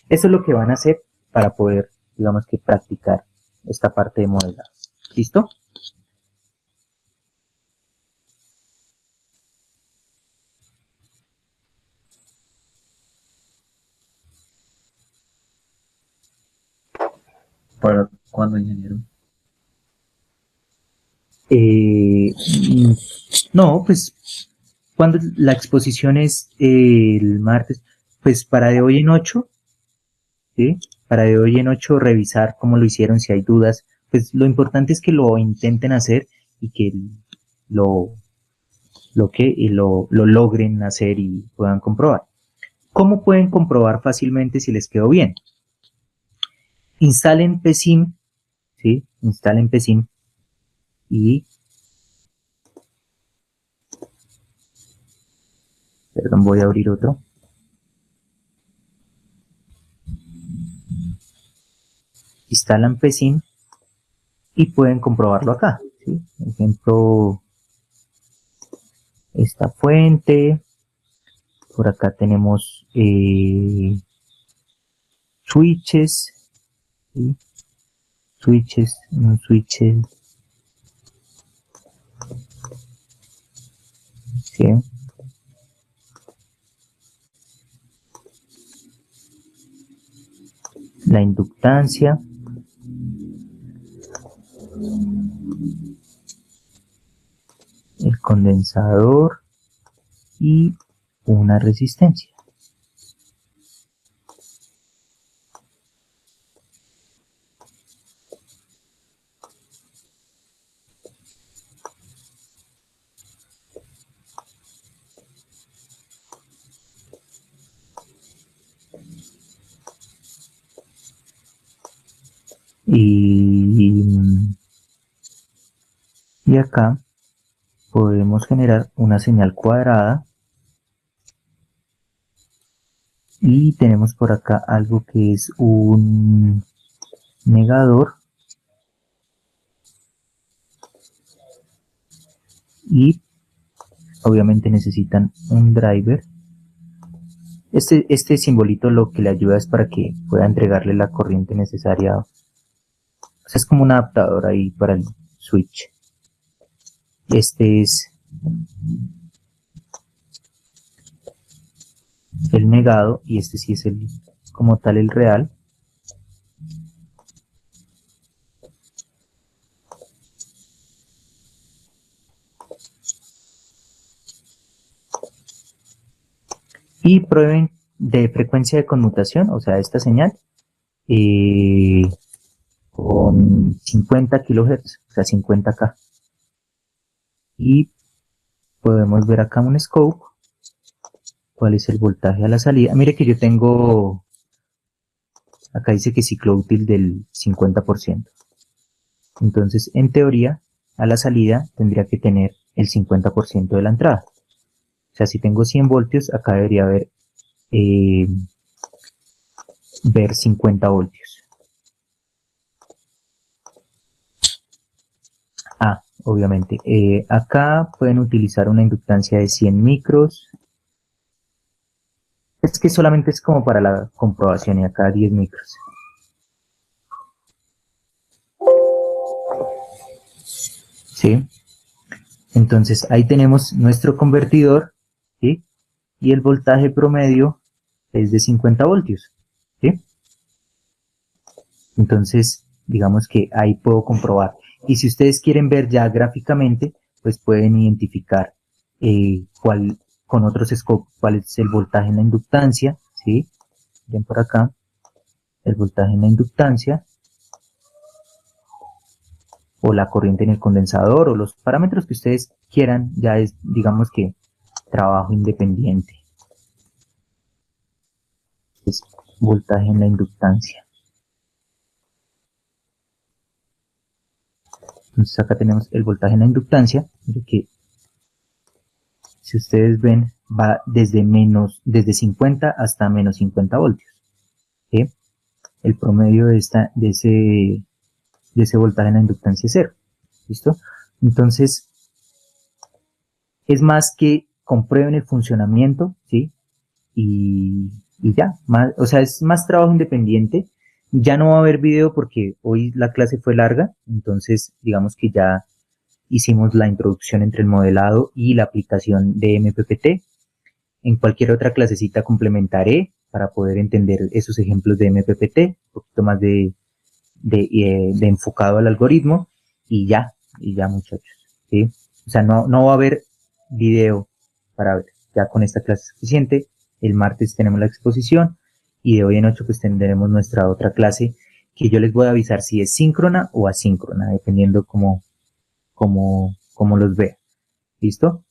Eso es lo que van a hacer para poder, digamos que, practicar esta parte de modelado. ¿Listo? ¿Para cuándo, ingeniero? No, pues cuando la exposición es el martes, pues para de hoy en 8, ¿sí? Para de hoy en 8 revisar cómo lo hicieron, si hay dudas, pues lo importante es que lo intenten hacer y que lo logren hacer y puedan comprobar. ¿Cómo pueden comprobar fácilmente si les quedó bien? Instalen PSIM, ¿sí? Instalen PSIM y perdón, voy a abrir otro. Instalan PSIM y pueden comprobarlo acá, ¿sí? Por ejemplo, esta fuente, por acá tenemos switches, ¿sí? Switches, ¿sí? La inductancia, el condensador y una resistencia. Y acá podemos generar una señal cuadrada y tenemos por acá algo que es un negador y obviamente necesitan un driver. Este simbolito lo que le ayuda es para que pueda entregarle la corriente necesaria. O sea, es como un adaptador ahí para el switch. Este es el negado, y este sí es el, como tal, el real. Y prueben de frecuencia de conmutación, o sea, esta señal, con 50 kHz, o sea, 50K. Y podemos ver acá un scope, cuál es el voltaje a la salida. Mire que yo tengo, acá dice que ciclo útil del 50%. Entonces, en teoría, a la salida tendría que tener el 50% de la entrada. O sea, si tengo 100 voltios, acá debería haber ver 50 voltios. Obviamente. Acá pueden utilizar una inductancia de 100 micros. Es que solamente es como para la comprobación, y acá 10 micros. ¿Sí? Entonces ahí tenemos nuestro convertidor, ¿sí? Y el voltaje promedio es de 50 voltios, ¿sí? Entonces, digamos que ahí puedo comprobar. Y si ustedes quieren ver ya gráficamente, pues pueden identificar con otros scopes cuál es el voltaje en la inductancia, ¿sí? Ven por acá, el voltaje en la inductancia, o la corriente en el condensador, o los parámetros que ustedes quieran, ya es, digamos que, trabajo independiente. Es voltaje en la inductancia. Entonces acá tenemos el voltaje en la inductancia, que si ustedes ven va desde 50 hasta menos 50 voltios. ¿Sí? El promedio de ese voltaje en la inductancia es 0. ¿Listo? Entonces es más que comprueben el funcionamiento, ¿sí? Y ya, o sea, es más trabajo independiente. Ya no va a haber video porque hoy la clase fue larga, entonces digamos que ya hicimos la introducción entre el modelado y la aplicación de MPPT. En cualquier otra clasecita complementaré para poder entender esos ejemplos de MPPT, un poquito más de enfocado al algoritmo, y ya muchachos, ¿sí? O sea, no va a haber video para ver, ya con esta clase es suficiente. El martes tenemos la exposición, y de hoy en 8 pues tendremos nuestra otra clase, que yo les voy a avisar si es síncrona o asíncrona, dependiendo como los vea. ¿Listo?